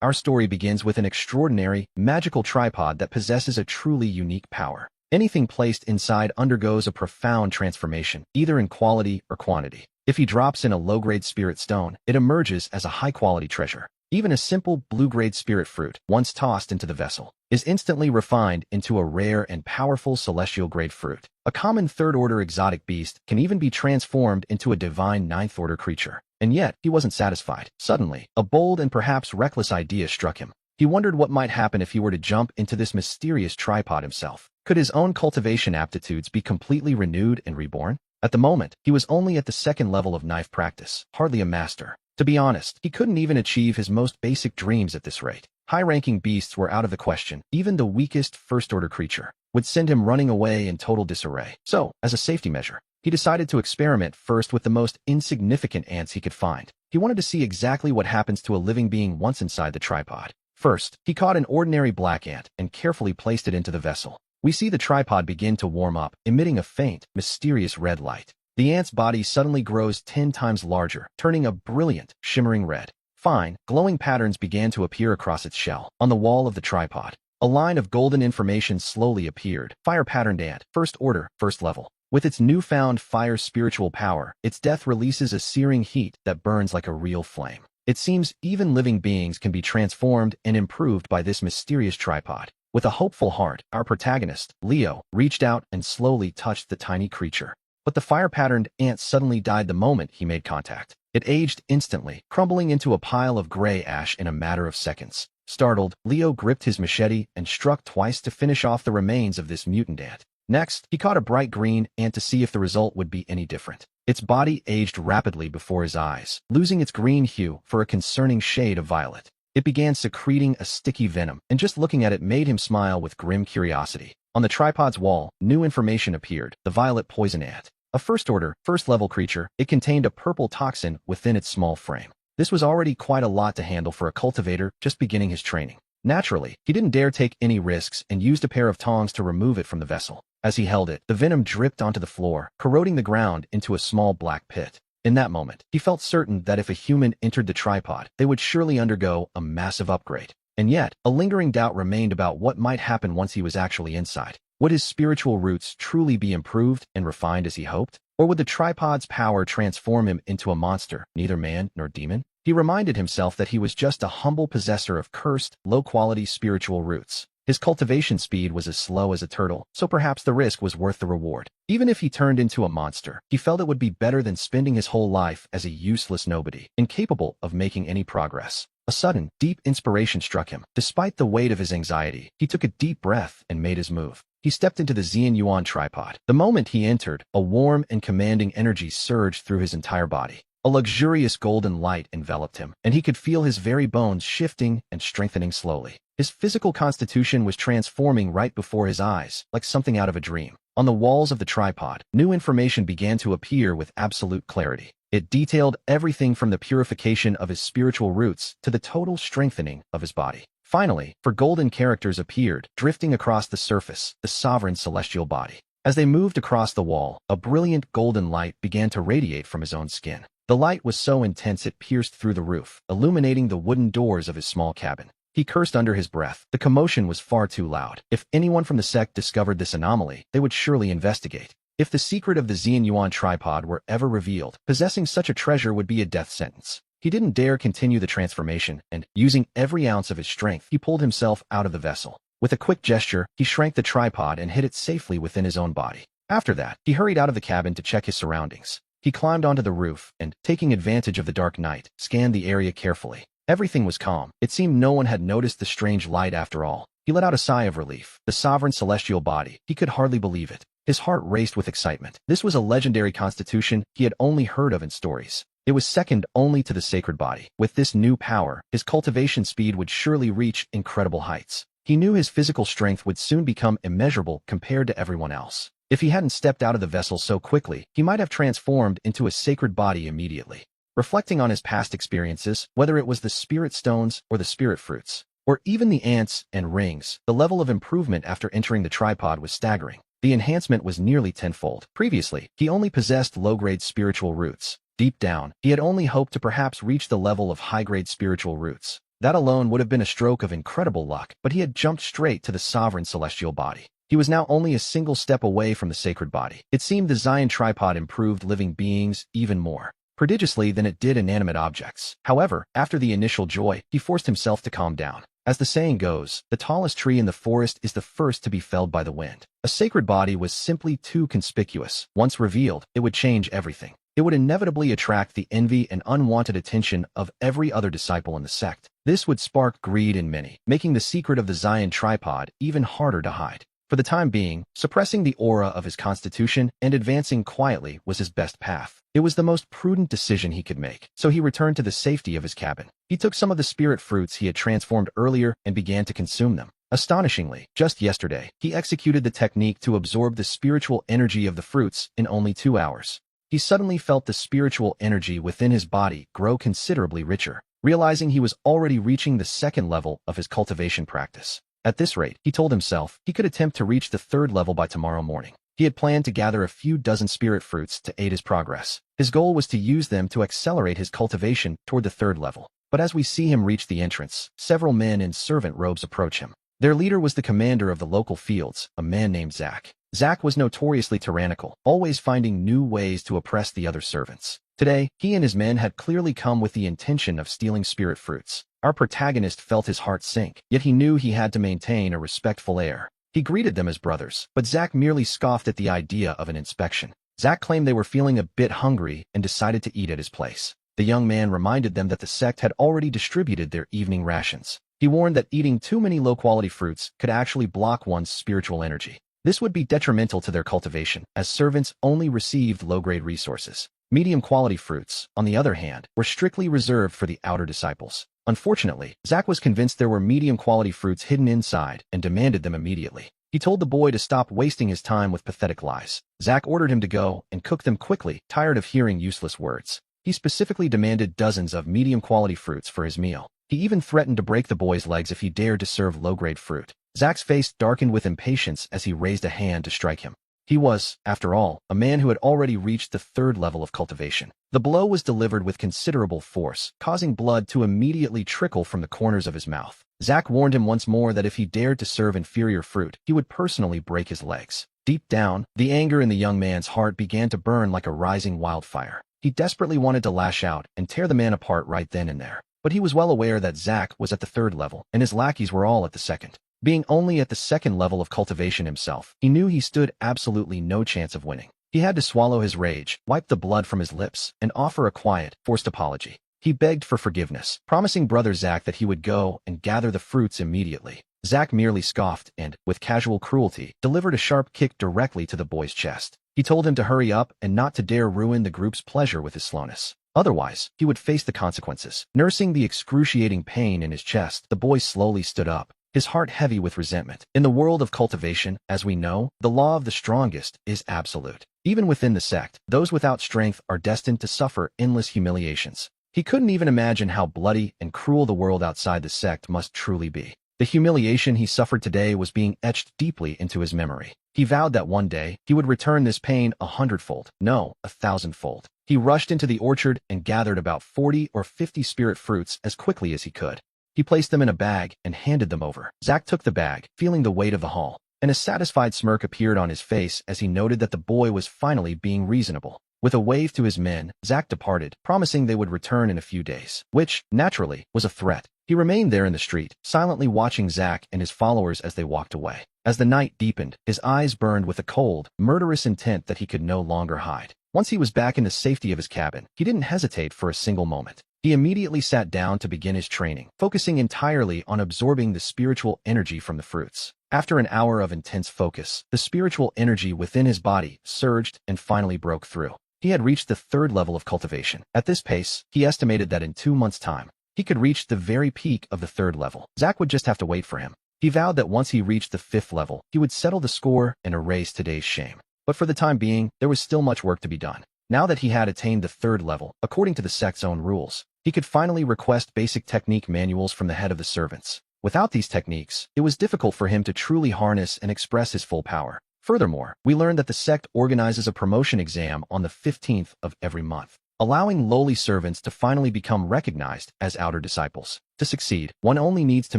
Our story begins with an extraordinary, magical tripod that possesses a truly unique power. Anything placed inside undergoes a profound transformation, either in quality or quantity. If he drops in a low-grade spirit stone, it emerges as a high-quality treasure. Even a simple blue-grade spirit fruit, once tossed into the vessel, is instantly refined into a rare and powerful celestial-grade fruit. A common third-order exotic beast can even be transformed into a divine ninth-order creature. And yet, he wasn't satisfied. Suddenly, a bold and perhaps reckless idea struck him. He wondered what might happen if he were to jump into this mysterious tripod himself. Could his own cultivation aptitudes be completely renewed and reborn? At the moment, he was only at the second level of knife practice, hardly a master. To be honest, he couldn't even achieve his most basic dreams at this rate. High-ranking beasts were out of the question. Even the weakest first-order creature would send him running away in total disarray. So, as a safety measure, he decided to experiment first with the most insignificant ants he could find. He wanted to see exactly what happens to a living being once inside the tripod. First, he caught an ordinary black ant and carefully placed it into the vessel. We see the tripod begin to warm up, emitting a faint, mysterious red light. The ant's body suddenly grows 10 times larger, turning a brilliant, shimmering red. Fine, glowing patterns began to appear across its shell. On the wall of the tripod, a line of golden information slowly appeared. Fire-patterned ant, first order, first level. With its newfound fire spiritual power, its death releases a searing heat that burns like a real flame. It seems even living beings can be transformed and improved by this mysterious tripod. With a hopeful heart, our protagonist, Leo, reached out and slowly touched the tiny creature. But the fire-patterned ant suddenly died the moment he made contact. It aged instantly, crumbling into a pile of gray ash in a matter of seconds. Startled, Leo gripped his machete and struck twice to finish off the remains of this mutant ant. Next, he caught a bright green ant to see if the result would be any different. Its body aged rapidly before his eyes, losing its green hue for a concerning shade of violet. It began secreting a sticky venom, and just looking at it made him smile with grim curiosity. On the tripod's wall, new information appeared: the violet poison ant. A first-order, first-level creature, it contained a purple toxin within its small frame. This was already quite a lot to handle for a cultivator just beginning his training. Naturally, he didn't dare take any risks and used a pair of tongs to remove it from the vessel. As he held it, the venom dripped onto the floor, corroding the ground into a small black pit. In that moment, he felt certain that if a human entered the tripod, they would surely undergo a massive upgrade. And yet, a lingering doubt remained about what might happen once he was actually inside. Would his spiritual roots truly be improved and refined as he hoped? Or would the tripod's power transform him into a monster, neither man nor demon? He reminded himself that he was just a humble possessor of cursed, low-quality spiritual roots. His cultivation speed was as slow as a turtle, so perhaps the risk was worth the reward. Even if he turned into a monster, he felt it would be better than spending his whole life as a useless nobody, incapable of making any progress. A sudden, deep inspiration struck him. Despite the weight of his anxiety, he took a deep breath and made his move. He stepped into the Xian Yuan tripod. The moment he entered, a warm and commanding energy surged through his entire body. A luxurious golden light enveloped him, and he could feel his very bones shifting and strengthening slowly. His physical constitution was transforming right before his eyes, like something out of a dream. On the walls of the tripod, new information began to appear with absolute clarity. It detailed everything from the purification of his spiritual roots to the total strengthening of his body. Finally, four golden characters appeared, drifting across the surface, the sovereign celestial body. As they moved across the wall, a brilliant golden light began to radiate from his own skin. The light was so intense it pierced through the roof, illuminating the wooden doors of his small cabin. He cursed under his breath. The commotion was far too loud. If anyone from the sect discovered this anomaly, they would surely investigate. If the secret of the Xian Yuan tripod were ever revealed, possessing such a treasure would be a death sentence. He didn't dare continue the transformation, and, using every ounce of his strength, he pulled himself out of the vessel. With a quick gesture, he shrank the tripod and hid it safely within his own body. After that, he hurried out of the cabin to check his surroundings. He climbed onto the roof and, taking advantage of the dark night, scanned the area carefully. Everything was calm. It seemed no one had noticed the strange light after all. He let out a sigh of relief. The sovereign celestial body. He could hardly believe it. His heart raced with excitement. This was a legendary constitution he had only heard of in stories. It was second only to the sacred body. With this new power, his cultivation speed would surely reach incredible heights. He knew his physical strength would soon become immeasurable compared to everyone else. If he hadn't stepped out of the vessel so quickly, he might have transformed into a sacred body immediately. Reflecting on his past experiences, whether it was the spirit stones or the spirit fruits, or even the ants and rings, the level of improvement after entering the tripod was staggering. The enhancement was nearly tenfold. Previously, he only possessed low-grade spiritual roots. Deep down, he had only hoped to perhaps reach the level of high-grade spiritual roots. That alone would have been a stroke of incredible luck, but he had jumped straight to the sovereign celestial body. He was now only a single step away from the sacred body. It seemed the Zion tripod improved living beings even more prodigiously than it did inanimate objects. However, after the initial joy, he forced himself to calm down. As the saying goes, the tallest tree in the forest is the first to be felled by the wind. A sacred body was simply too conspicuous. Once revealed, it would change everything. It would inevitably attract the envy and unwanted attention of every other disciple in the sect. This would spark greed in many, making the secret of the Zion tripod even harder to hide. For the time being, suppressing the aura of his constitution and advancing quietly was his best path. It was the most prudent decision he could make, so he returned to the safety of his cabin. He took some of the spirit fruits he had transformed earlier and began to consume them. Astonishingly, just yesterday, he executed the technique to absorb the spiritual energy of the fruits in only 2 hours. He suddenly felt the spiritual energy within his body grow considerably richer, realizing he was already reaching the second level of his cultivation practice. At this rate, he told himself, he could attempt to reach the third level by tomorrow morning. He had planned to gather a few dozen spirit fruits to aid his progress. His goal was to use them to accelerate his cultivation toward the third level. But as we see him reach the entrance, several men in servant robes approach him. Their leader was the commander of the local fields, a man named Zach. Zach was notoriously tyrannical, always finding new ways to oppress the other servants. Today, he and his men had clearly come with the intention of stealing spirit fruits. Our protagonist felt his heart sink, yet he knew he had to maintain a respectful air. He greeted them as brothers, but Zach merely scoffed at the idea of an inspection. Zach claimed they were feeling a bit hungry and decided to eat at his place. The young man reminded them that the sect had already distributed their evening rations. He warned that eating too many low-quality fruits could actually block one's spiritual energy. This would be detrimental to their cultivation, as servants only received low-grade resources. Medium-quality fruits, on the other hand, were strictly reserved for the outer disciples. Unfortunately, Zach was convinced there were medium-quality fruits hidden inside and demanded them immediately. He told the boy to stop wasting his time with pathetic lies. Zach ordered him to go and cook them quickly, tired of hearing useless words. He specifically demanded dozens of medium-quality fruits for his meal. He even threatened to break the boy's legs if he dared to serve low-grade fruit. Zach's face darkened with impatience as he raised a hand to strike him. He was, after all, a man who had already reached the third level of cultivation. The blow was delivered with considerable force, causing blood to immediately trickle from the corners of his mouth. Zach warned him once more that if he dared to serve inferior fruit, he would personally break his legs. Deep down, the anger in the young man's heart began to burn like a rising wildfire. He desperately wanted to lash out and tear the man apart right then and there. But he was well aware that Zach was at the third level, and his lackeys were all at the second. Being only at the second level of cultivation himself, he knew he stood absolutely no chance of winning. He had to swallow his rage, wipe the blood from his lips, and offer a quiet, forced apology. He begged for forgiveness, promising brother Zach that he would go and gather the fruits immediately. Zach merely scoffed and, with casual cruelty, delivered a sharp kick directly to the boy's chest. He told him to hurry up and not to dare ruin the group's pleasure with his slowness. Otherwise, he would face the consequences. Nursing the excruciating pain in his chest, the boy slowly stood up, his heart heavy with resentment. In the world of cultivation, as we know, the law of the strongest is absolute. Even within the sect, those without strength are destined to suffer endless humiliations. He couldn't even imagine how bloody and cruel the world outside the sect must truly be. The humiliation he suffered today was being etched deeply into his memory. He vowed that one day, he would return this pain 100-fold, no, 1,000-fold. He rushed into the orchard and gathered about 40 or 50 spirit fruits as quickly as he could. He placed them in a bag and handed them over. Zach took the bag, feeling the weight of the haul, and a satisfied smirk appeared on his face as he noted that the boy was finally being reasonable. With a wave to his men, Zach departed, promising they would return in a few days, which, naturally, was a threat. He remained there in the street, silently watching Zach and his followers as they walked away. As the night deepened, his eyes burned with a cold, murderous intent that he could no longer hide. Once he was back in the safety of his cabin, he didn't hesitate for a single moment. He immediately sat down to begin his training, focusing entirely on absorbing the spiritual energy from the fruits. After an hour of intense focus, the spiritual energy within his body surged and finally broke through. He had reached the third level of cultivation. At this pace, he estimated that in 2 months' time, he could reach the very peak of the third level. Zach would just have to wait for him. He vowed that once he reached the 5th level, he would settle the score and erase today's shame. But for the time being, there was still much work to be done. Now that he had attained the 3rd level, according to the sect's own rules, he could finally request basic technique manuals from the head of the servants. Without these techniques, it was difficult for him to truly harness and express his full power. Furthermore, we learned that the sect organizes a promotion exam on the 15th of every month. allowing lowly servants to finally become recognized as outer disciples. To succeed, one only needs to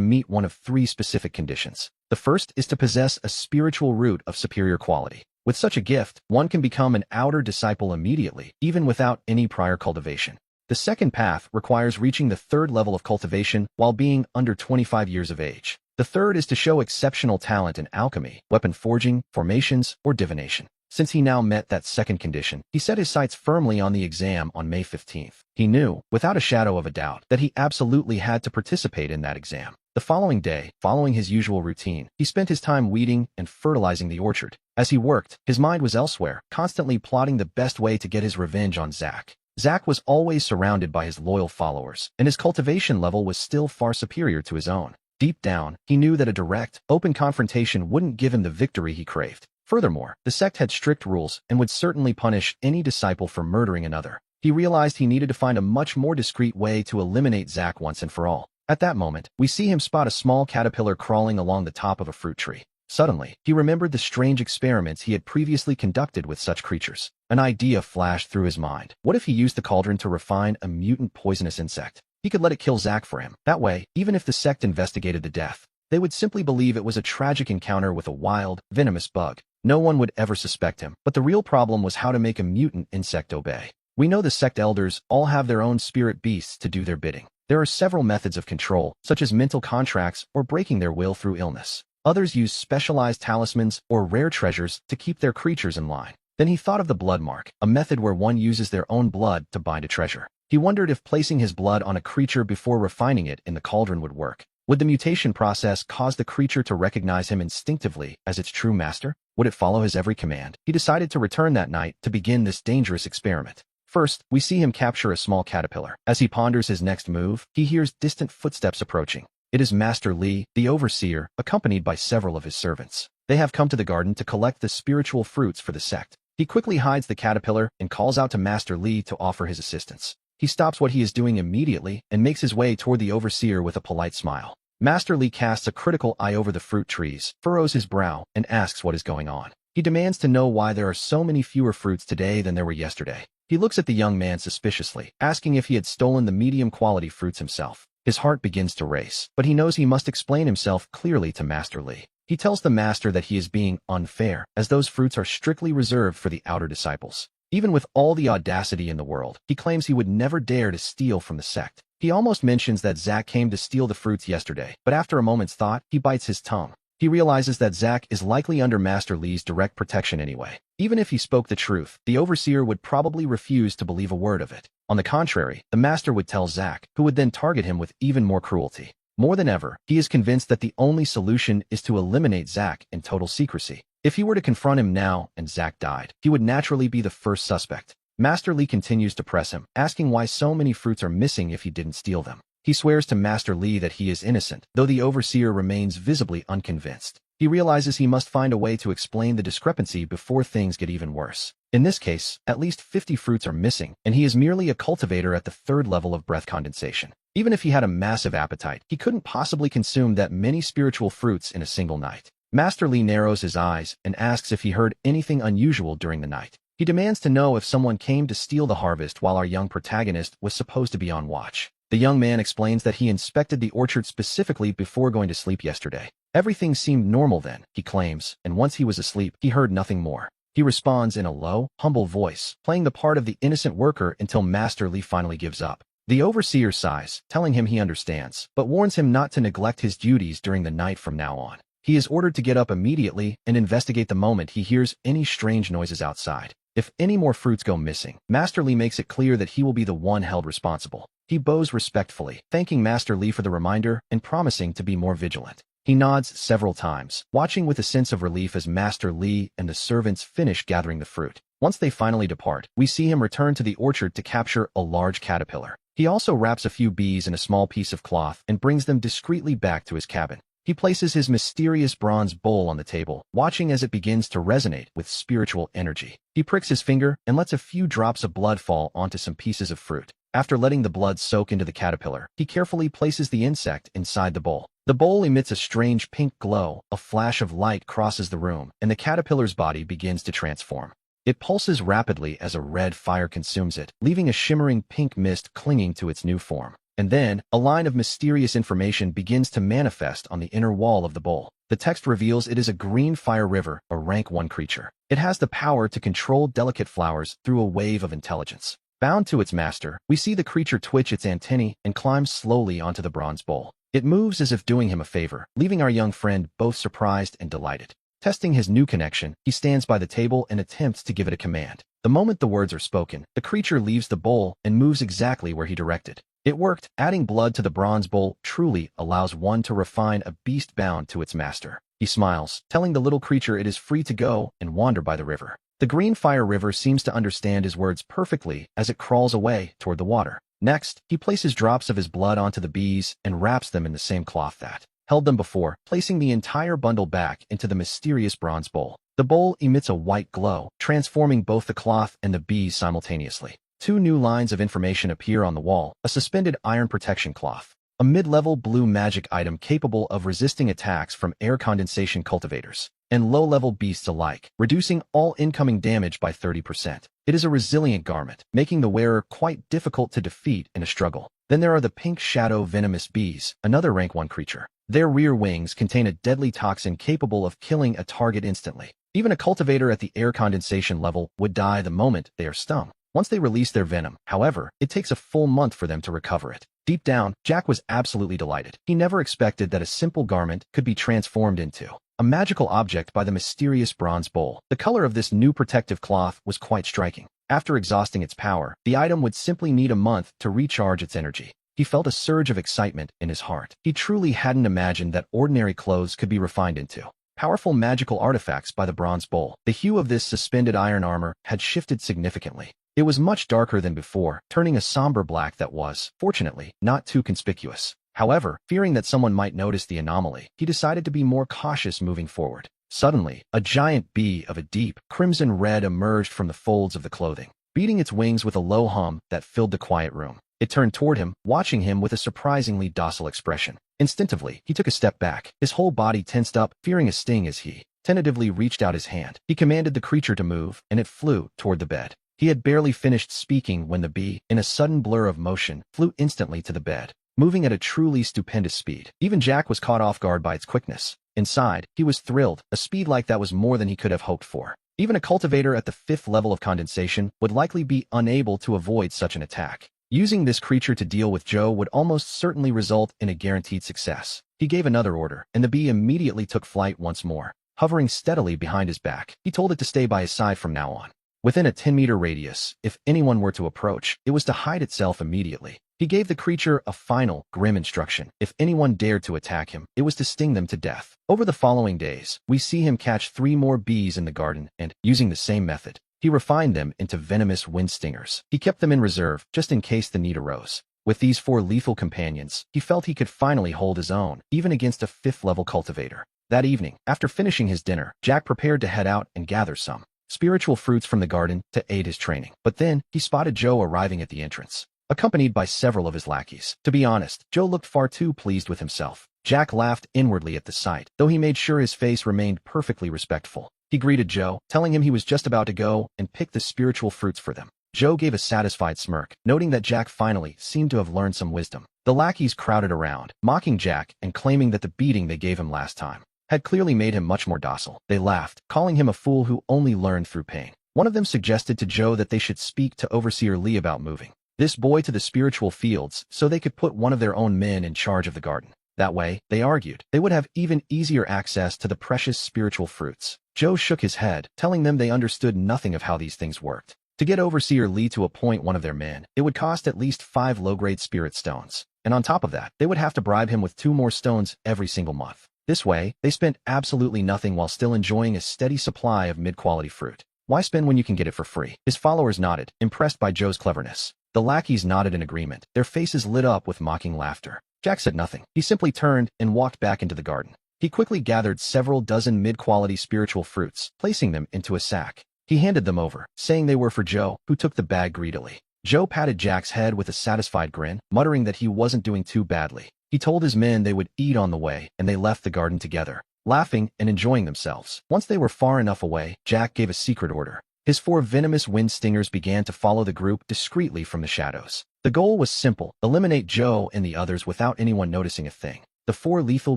meet one of three specific conditions. The first is to possess a spiritual root of superior quality. With such a gift, one can become an outer disciple immediately, even without any prior cultivation. The second path requires reaching the third level of cultivation while being under 25 years of age. The third is to show exceptional talent in alchemy, weapon forging, formations, or divination. Since he now met that second condition, he set his sights firmly on the exam on May 15th. He knew, without a shadow of a doubt, that he absolutely had to participate in that exam. The following day, following his usual routine, he spent his time weeding and fertilizing the orchard. As he worked, his mind was elsewhere, constantly plotting the best way to get his revenge on Zack. Zack was always surrounded by his loyal followers, and his cultivation level was still far superior to his own. Deep down, he knew that a direct, open confrontation wouldn't give him the victory he craved. Furthermore, the sect had strict rules and would certainly punish any disciple for murdering another. He realized he needed to find a much more discreet way to eliminate Zack once and for all. At that moment, we see him spot a small caterpillar crawling along the top of a fruit tree. Suddenly, he remembered the strange experiments he had previously conducted with such creatures. An idea flashed through his mind. What if he used the cauldron to refine a mutant poisonous insect? He could let it kill Zack for him. That way, even if the sect investigated the death, they would simply believe it was a tragic encounter with a wild, venomous bug. No one would ever suspect him, but the real problem was how to make a mutant insect obey. We know the sect elders all have their own spirit beasts to do their bidding. There are several methods of control, such as mental contracts or breaking their will through illness. Others use specialized talismans or rare treasures to keep their creatures in line. Then he thought of the blood mark, a method where one uses their own blood to bind a treasure. He wondered if placing his blood on a creature before refining it in the cauldron would work. Would the mutation process cause the creature to recognize him instinctively as its true master? Would it follow his every command? He decided to return that night to begin this dangerous experiment. First, we see him capture a small caterpillar. As he ponders his next move, he hears distant footsteps approaching. It is Master Li, the overseer, accompanied by several of his servants. They have come to the garden to collect the spiritual fruits for the sect. He quickly hides the caterpillar and calls out to Master Li to offer his assistance. He stops what he is doing immediately and makes his way toward the overseer with a polite smile. Master Li casts a critical eye over the fruit trees, furrows his brow, and asks what is going on. He demands to know why there are so many fewer fruits today than there were yesterday. He looks at the young man suspiciously, asking if he had stolen the medium-quality fruits himself. His heart begins to race, but he knows he must explain himself clearly to Master Li. He tells the master that he is being unfair, as those fruits are strictly reserved for the outer disciples. Even with all the audacity in the world, he claims he would never dare to steal from the sect. He almost mentions that Zack came to steal the fruits yesterday, but after a moment's thought, he bites his tongue. He realizes that Zack is likely under Master Li's direct protection anyway. Even if he spoke the truth, the overseer would probably refuse to believe a word of it. On the contrary, the master would tell Zack, who would then target him with even more cruelty. More than ever, he is convinced that the only solution is to eliminate Zack in total secrecy. If he were to confront him now and Zack died, he would naturally be the first suspect. Master Li continues to press him, asking why so many fruits are missing if he didn't steal them. He swears to Master Li that he is innocent, though the overseer remains visibly unconvinced. He realizes he must find a way to explain the discrepancy before things get even worse. In this case, at least 50 fruits are missing, and he is merely a cultivator at the third level of breath condensation. Even if he had a massive appetite, he couldn't possibly consume that many spiritual fruits in a single night. Master Li narrows his eyes and asks if he heard anything unusual during the night. He demands to know if someone came to steal the harvest while our young protagonist was supposed to be on watch. The young man explains that he inspected the orchard specifically before going to sleep yesterday. Everything seemed normal then, he claims, and once he was asleep, he heard nothing more. He responds in a low, humble voice, playing the part of the innocent worker until Master Li finally gives up. The overseer sighs, telling him he understands, but warns him not to neglect his duties during the night from now on. He is ordered to get up immediately and investigate the moment he hears any strange noises outside. If any more fruits go missing, Master Li makes it clear that he will be the one held responsible. He bows respectfully, thanking Master Li for the reminder and promising to be more vigilant. He nods several times, watching with a sense of relief as Master Li and the servants finish gathering the fruit. Once they finally depart, we see him return to the orchard to capture a large caterpillar. He also wraps a few bees in a small piece of cloth and brings them discreetly back to his cabin. He places his mysterious bronze bowl on the table, watching as it begins to resonate with spiritual energy. He pricks his finger and lets a few drops of blood fall onto some pieces of fruit. After letting the blood soak into the caterpillar, he carefully places the insect inside the bowl. The bowl emits a strange pink glow, a flash of light crosses the room, and the caterpillar's body begins to transform. It pulses rapidly as a red fire consumes it, leaving a shimmering pink mist clinging to its new form. And then, a line of mysterious information begins to manifest on the inner wall of the bowl. The text reveals it is a green fire river, a rank 1 creature. It has the power to control delicate flowers through a wave of intelligence. Bound to its master, we see the creature twitch its antennae and climb slowly onto the bronze bowl. It moves as if doing him a favor, leaving our young friend both surprised and delighted. Testing his new connection, he stands by the table and attempts to give it a command. The moment the words are spoken, the creature leaves the bowl and moves exactly where he directed. It worked. Adding blood to the bronze bowl truly allows one to refine a beast bound to its master. He smiles, telling the little creature it is free to go and wander by the river. The green fire river seems to understand his words perfectly as it crawls away toward the water. Next, he places drops of his blood onto the bees and wraps them in the same cloth that held them before, placing the entire bundle back into the mysterious bronze bowl. The bowl emits a white glow, transforming both the cloth and the bees simultaneously. 2 new lines of information appear on the wall: a suspended iron protection cloth, a mid-level blue magic item capable of resisting attacks from air condensation cultivators, and low-level beasts alike, reducing all incoming damage by 30%. It is a resilient garment, making the wearer quite difficult to defeat in a struggle. Then there are the pink shadow venomous bees, another rank 1 creature. Their rear wings contain a deadly toxin capable of killing a target instantly. Even a cultivator at the air condensation level would die the moment they are stung. Once they release their venom, however, it takes a full month for them to recover it. Deep down, Jack was absolutely delighted. He never expected that a simple garment could be transformed into a magical object by the mysterious bronze bowl. The color of this new protective cloth was quite striking. After exhausting its power, the item would simply need a month to recharge its energy. He felt a surge of excitement in his heart. He truly hadn't imagined that ordinary clothes could be refined into powerful magical artifacts by the bronze bowl. The hue of this suspended iron armor had shifted significantly. It was much darker than before, turning a somber black that was, fortunately, not too conspicuous. However, fearing that someone might notice the anomaly, he decided to be more cautious moving forward. Suddenly, a giant bee of a deep crimson red emerged from the folds of the clothing, beating its wings with a low hum that filled the quiet room. It turned toward him, watching him with a surprisingly docile expression. Instinctively, he took a step back, his whole body tensed up, fearing a sting as he tentatively reached out his hand. He commanded the creature to move, and it flew toward the bed. He had barely finished speaking when the bee, in a sudden blur of motion, flew instantly to the bed, moving at a truly stupendous speed. Even Jack was caught off guard by its quickness. Inside, he was thrilled. A speed like that was more than he could have hoped for. Even a cultivator at the 5th level of condensation would likely be unable to avoid such an attack. Using this creature to deal with Joe would almost certainly result in a guaranteed success. He gave another order, and the bee immediately took flight once more. Hovering steadily behind his back, he told it to stay by his side from now on. Within a 10-meter radius, if anyone were to approach, it was to hide itself immediately. He gave the creature a final, grim instruction. If anyone dared to attack him, it was to sting them to death. Over the following days, we see him catch 3 more bees in the garden and, using the same method, he refined them into venomous wind stingers. He kept them in reserve, just in case the need arose. With these 4 lethal companions, he felt he could finally hold his own, even against a 5th-level cultivator. That evening, after finishing his dinner, Jack prepared to head out and gather some spiritual fruits from the garden to aid his training. But then, he spotted Joe arriving at the entrance, accompanied by several of his lackeys. To be honest, Joe looked far too pleased with himself. Jack laughed inwardly at the sight, though he made sure his face remained perfectly respectful. He greeted Joe, telling him he was just about to go and pick the spiritual fruits for them. Joe gave a satisfied smirk, noting that Jack finally seemed to have learned some wisdom. The lackeys crowded around, mocking Jack and claiming that the beating they gave him last time had clearly made him much more docile. They laughed, calling him a fool who only learned through pain. One of them suggested to Joe that they should speak to Overseer Lee about moving this boy to the spiritual fields so they could put one of their own men in charge of the garden. That way, they argued, they would have even easier access to the precious spiritual fruits. Joe shook his head, telling them they understood nothing of how these things worked. To get Overseer Lee to appoint one of their men, it would cost at least 5 low-grade spirit stones. And on top of that, they would have to bribe him with 2 more stones every single month. This way, they spent absolutely nothing while still enjoying a steady supply of mid-quality fruit. Why spend when you can get it for free? His followers nodded, impressed by Joe's cleverness. The lackeys nodded in agreement, their faces lit up with mocking laughter. Jack said nothing. He simply turned and walked back into the garden. He quickly gathered several dozen mid-quality spiritual fruits, placing them into a sack. He handed them over, saying they were for Joe, who took the bag greedily. Joe patted Jack's head with a satisfied grin, muttering that he wasn't doing too badly. He told his men they would eat on the way, and they left the garden together, laughing and enjoying themselves. Once they were far enough away, Jack gave a secret order. His 4 venomous wind stingers began to follow the group discreetly from the shadows. The goal was simple: eliminate Joe and the others without anyone noticing a thing. The 4 lethal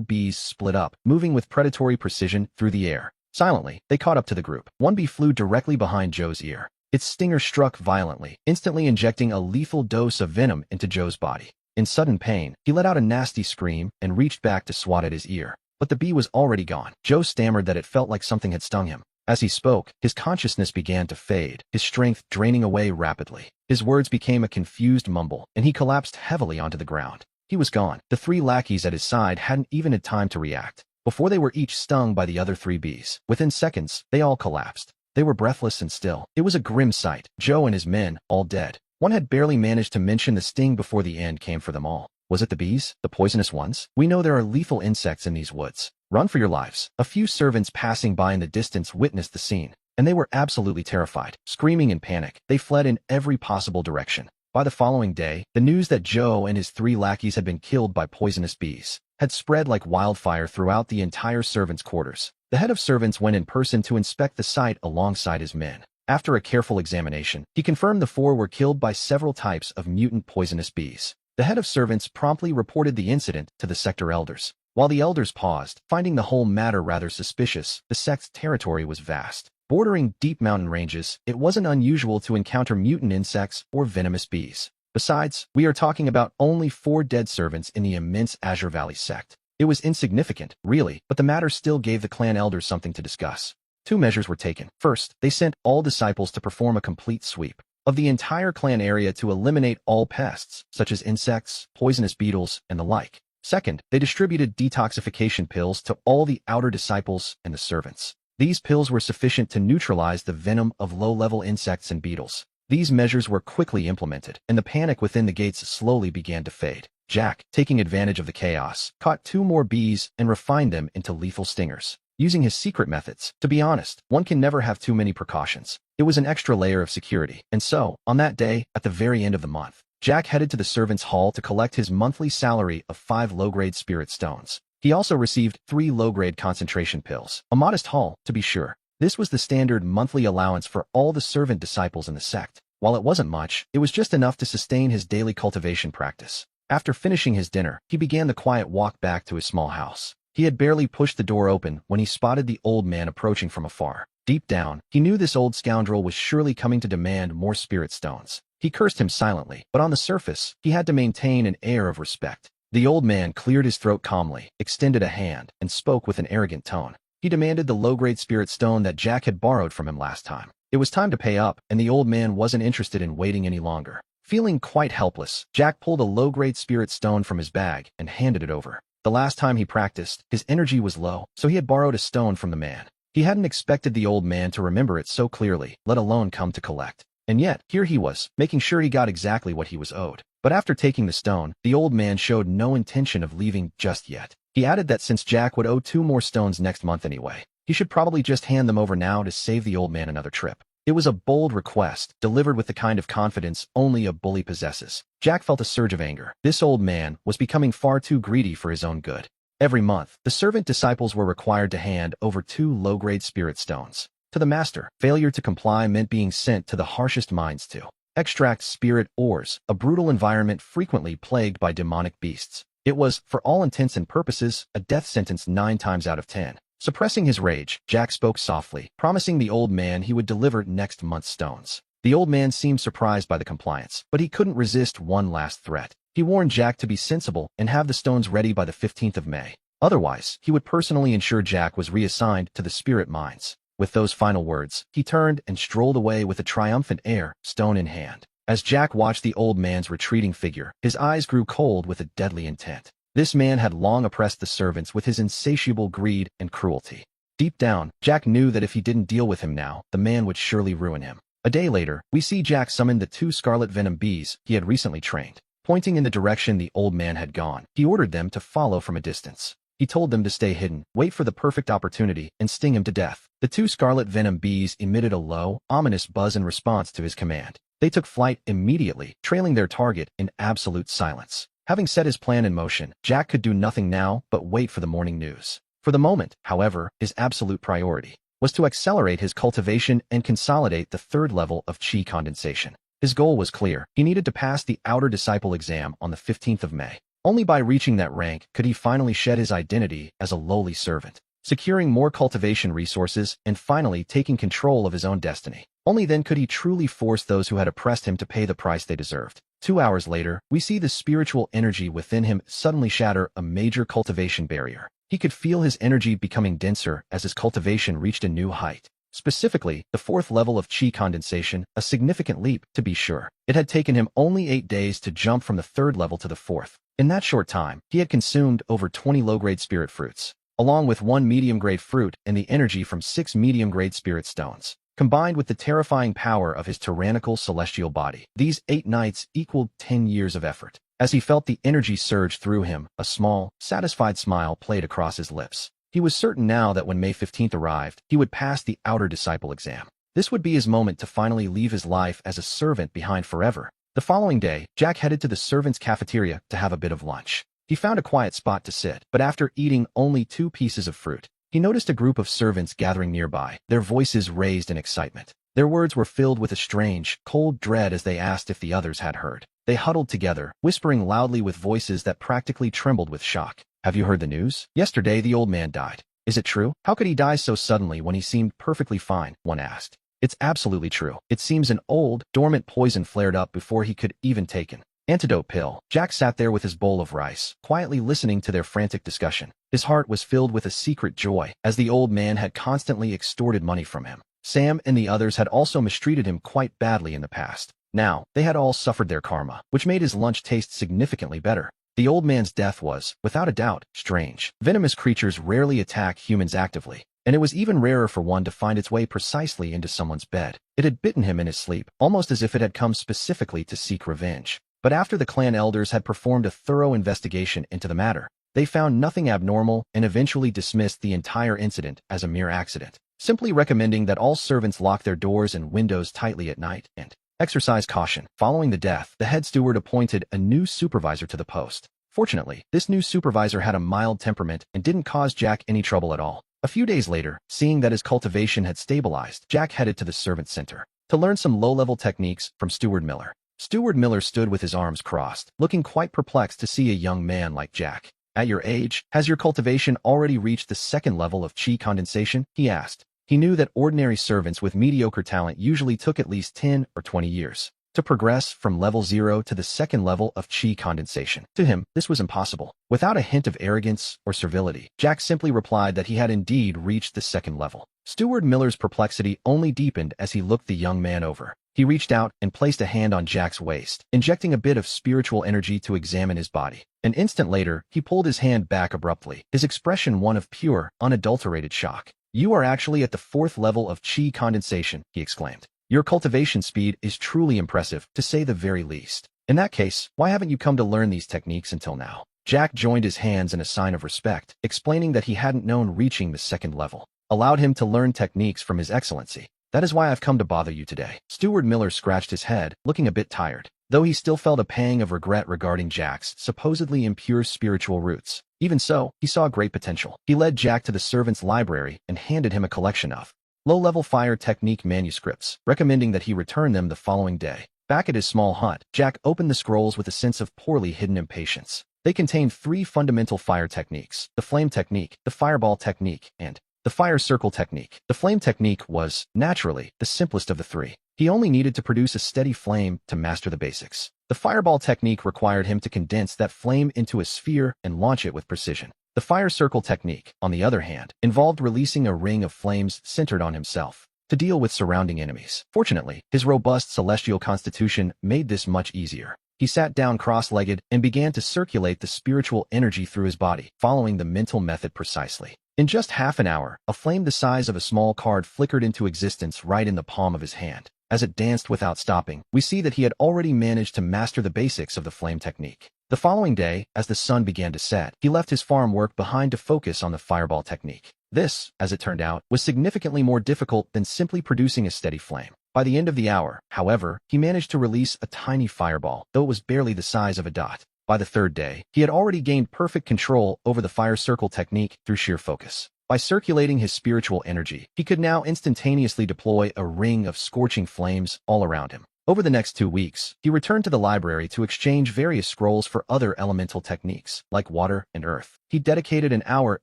bees split up, moving with predatory precision through the air. Silently, they caught up to the group. One bee flew directly behind Joe's ear. Its stinger struck violently, instantly injecting a lethal dose of venom into Joe's body. In sudden pain, he let out a nasty scream and reached back to swat at his ear. But the bee was already gone. Joe stammered that it felt like something had stung him. As he spoke, his consciousness began to fade, his strength draining away rapidly. His words became a confused mumble, and he collapsed heavily onto the ground. He was gone. The 3 lackeys at his side hadn't even had time to react before they were each stung by the other 3 bees. Within seconds, they all collapsed. They were breathless and still. It was a grim sight. Joe and his men, all dead. One had barely managed to mention the sting before the end came for them all. Was it the bees? The poisonous ones? We know there are lethal insects in these woods. Run for your lives. A few servants passing by in the distance witnessed the scene, and they were absolutely terrified. Screaming in panic, they fled in every possible direction. By the following day, the news that Joe and his 3 lackeys had been killed by poisonous bees had spread like wildfire throughout the entire servants' quarters. The head of servants went in person to inspect the site alongside his men. After a careful examination, he confirmed the 4 were killed by several types of mutant poisonous bees. The head of servants promptly reported the incident to the sector elders. While the elders paused, finding the whole matter rather suspicious, the sect's territory was vast. Bordering deep mountain ranges, it wasn't unusual to encounter mutant insects or venomous bees. Besides, we are talking about only 4 dead servants in the immense Azure Valley sect. It was insignificant, really, but the matter still gave the clan elders something to discuss. 2 measures were taken. First, they sent all disciples to perform a complete sweep of the entire clan area to eliminate all pests, such as insects, poisonous beetles, and the like. Second, they distributed detoxification pills to all the outer disciples and the servants. These pills were sufficient to neutralize the venom of low-level insects and beetles. These measures were quickly implemented, and the panic within the gates slowly began to fade. Jack, taking advantage of the chaos, caught 2 more bees and refined them into lethal stingers. Using his secret methods, to be honest, one can never have too many precautions. It was an extra layer of security. And so, on that day, at the very end of the month, Jack headed to the servants' hall to collect his monthly salary of 5 low-grade spirit stones. He also received 3 low-grade concentration pills. A modest haul, to be sure. This was the standard monthly allowance for all the servant disciples in the sect. While it wasn't much, it was just enough to sustain his daily cultivation practice. After finishing his dinner, he began the quiet walk back to his small house. He had barely pushed the door open when he spotted the old man approaching from afar. Deep down, he knew this old scoundrel was surely coming to demand more spirit stones. He cursed him silently, but on the surface, he had to maintain an air of respect. The old man cleared his throat calmly, extended a hand, and spoke with an arrogant tone. He demanded the low-grade spirit stone that Jack had borrowed from him last time. It was time to pay up, and the old man wasn't interested in waiting any longer. Feeling quite helpless, Jack pulled a low-grade spirit stone from his bag and handed it over. The last time he practiced, his energy was low, so he had borrowed a stone from the man. He hadn't expected the old man to remember it so clearly, let alone come to collect. And yet, here he was, making sure he got exactly what he was owed. But after taking the stone, the old man showed no intention of leaving just yet. He added that since Jack would owe 2 more stones next month anyway, he should probably just hand them over now to save the old man another trip. It was a bold request, delivered with the kind of confidence only a bully possesses. Jack felt a surge of anger. This old man was becoming far too greedy for his own good. Every month, the servant disciples were required to hand over 2 low-grade spirit stones to the master. Failure to comply meant being sent to the harshest mines to extract spirit ores, a brutal environment frequently plagued by demonic beasts. It was, for all intents and purposes, a death sentence 9 times out of 10. Suppressing his rage, Jack spoke softly, promising the old man he would deliver next month's stones. The old man seemed surprised by the compliance, but he couldn't resist one last threat. He warned Jack to be sensible and have the stones ready by the 15th of May. Otherwise, he would personally ensure Jack was reassigned to the spirit mines. With those final words, he turned and strolled away with a triumphant air, stone in hand. As Jack watched the old man's retreating figure, his eyes grew cold with a deadly intent. This man had long oppressed the servants with his insatiable greed and cruelty. Deep down, Jack knew that if he didn't deal with him now, the man would surely ruin him. A day later, we see Jack summon the 2 scarlet venom bees he had recently trained. Pointing in the direction the old man had gone, he ordered them to follow from a distance. He told them to stay hidden, wait for the perfect opportunity, and sting him to death. The 2 scarlet venom bees emitted a low, ominous buzz in response to his command. They took flight immediately, trailing their target in absolute silence. Having set his plan in motion, Jack could do nothing now but wait for the morning news. For the moment, however, his absolute priority was to accelerate his cultivation and consolidate the third level of qi condensation. His goal was clear. He needed to pass the outer disciple exam on the 15th of May. Only by reaching that rank could he finally shed his identity as a lowly servant, securing more cultivation resources and finally taking control of his own destiny. Only then could he truly force those who had oppressed him to pay the price they deserved. 2 hours later, we see the spiritual energy within him suddenly shatter a major cultivation barrier. He could feel his energy becoming denser as his cultivation reached a new height. Specifically, the 4th level of qi condensation, a significant leap, to be sure. It had taken him only 8 days to jump from the 3rd level to the 4th. In that short time, he had consumed over 20 low-grade spirit fruits, along with 1 medium-grade fruit and the energy from 6 medium-grade spirit stones. Combined with the terrifying power of his tyrannical celestial body, these 8 nights equaled 10 years of effort. As he felt the energy surge through him, a small, satisfied smile played across his lips. He was certain now that when May 15th arrived, he would pass the outer disciple exam. This would be his moment to finally leave his life as a servant behind forever. The following day, Jack headed to the servants' cafeteria to have a bit of lunch. He found a quiet spot to sit, but after eating only 2 pieces of fruit, he noticed a group of servants gathering nearby, their voices raised in excitement. Their words were filled with a strange, cold dread as they asked if the others had heard. They huddled together, whispering loudly with voices that practically trembled with shock. "Have you heard the news? Yesterday the old man died. Is it true? How could he die so suddenly when he seemed perfectly fine?" one asked. "It's absolutely true. It seems an old, dormant poison flared up before he could even take an antidote pill." Jack sat there with his bowl of rice, quietly listening to their frantic discussion. His heart was filled with a secret joy, as the old man had constantly extorted money from him. Sam and the others had also mistreated him quite badly in the past. Now, they had all suffered their karma, which made his lunch taste significantly better. The old man's death was, without a doubt, strange. Venomous creatures rarely attack humans actively, and it was even rarer for one to find its way precisely into someone's bed. It had bitten him in his sleep, almost as if it had come specifically to seek revenge. But after the clan elders had performed a thorough investigation into the matter, they found nothing abnormal and eventually dismissed the entire incident as a mere accident, simply recommending that all servants lock their doors and windows tightly at night and exercise caution. Following the death, the head steward appointed a new supervisor to the post. Fortunately, this new supervisor had a mild temperament and didn't cause Jack any trouble at all. A few days later, seeing that his cultivation had stabilized, Jack headed to the servant center to learn some low-level techniques from Steward Miller. Steward Miller stood with his arms crossed, looking quite perplexed to see a young man like Jack. "At your age, has your cultivation already reached the 2nd level of qi condensation?" he asked. He knew that ordinary servants with mediocre talent usually took at least 10 or 20 years to progress from level 0 to the 2nd level of qi condensation. To him, this was impossible. Without a hint of arrogance or servility, Jack simply replied that he had indeed reached the 2nd level. Steward Miller's perplexity only deepened as he looked the young man over. He reached out and placed a hand on Jack's waist, injecting a bit of spiritual energy to examine his body. An instant later, he pulled his hand back abruptly, his expression one of pure, unadulterated shock. "You are actually at the 4th level of qi condensation," he exclaimed. "Your cultivation speed is truly impressive, to say the very least. In that case, why haven't you come to learn these techniques until now?" Jack joined his hands in a sign of respect, explaining that he hadn't known reaching the 2nd level allowed him to learn techniques from His Excellency. "That is why I've come to bother you today." Steward Miller scratched his head, looking a bit tired, though he still felt a pang of regret regarding Jack's supposedly impure spiritual roots. Even so, he saw great potential. He led Jack to the servant's library and handed him a collection of low-level fire technique manuscripts, recommending that he return them the following day. Back at his small hut, Jack opened the scrolls with a sense of poorly hidden impatience. They contained 3 fundamental fire techniques: the flame technique, the fireball technique, and the fire circle technique. The flame technique was, naturally, the simplest of the 3. He only needed to produce a steady flame to master the basics. The fireball technique required him to condense that flame into a sphere and launch it with precision. The fire circle technique, on the other hand, involved releasing a ring of flames centered on himself to deal with surrounding enemies. Fortunately, his robust celestial constitution made this much easier. He sat down cross-legged and began to circulate the spiritual energy through his body, following the mental method precisely. In just half an hour, a flame the size of a small card flickered into existence right in the palm of his hand. As it danced without stopping, we see that he had already managed to master the basics of the flame technique. The following day, as the sun began to set, he left his farm work behind to focus on the fireball technique. This, as it turned out, was significantly more difficult than simply producing a steady flame. By the end of the hour, however, he managed to release a tiny fireball, though it was barely the size of a dot. By the 3rd day, he had already gained perfect control over the fire circle technique through sheer focus. By circulating his spiritual energy, he could now instantaneously deploy a ring of scorching flames all around him. Over the next 2 weeks, he returned to the library to exchange various scrolls for other elemental techniques, like water and earth. He dedicated an hour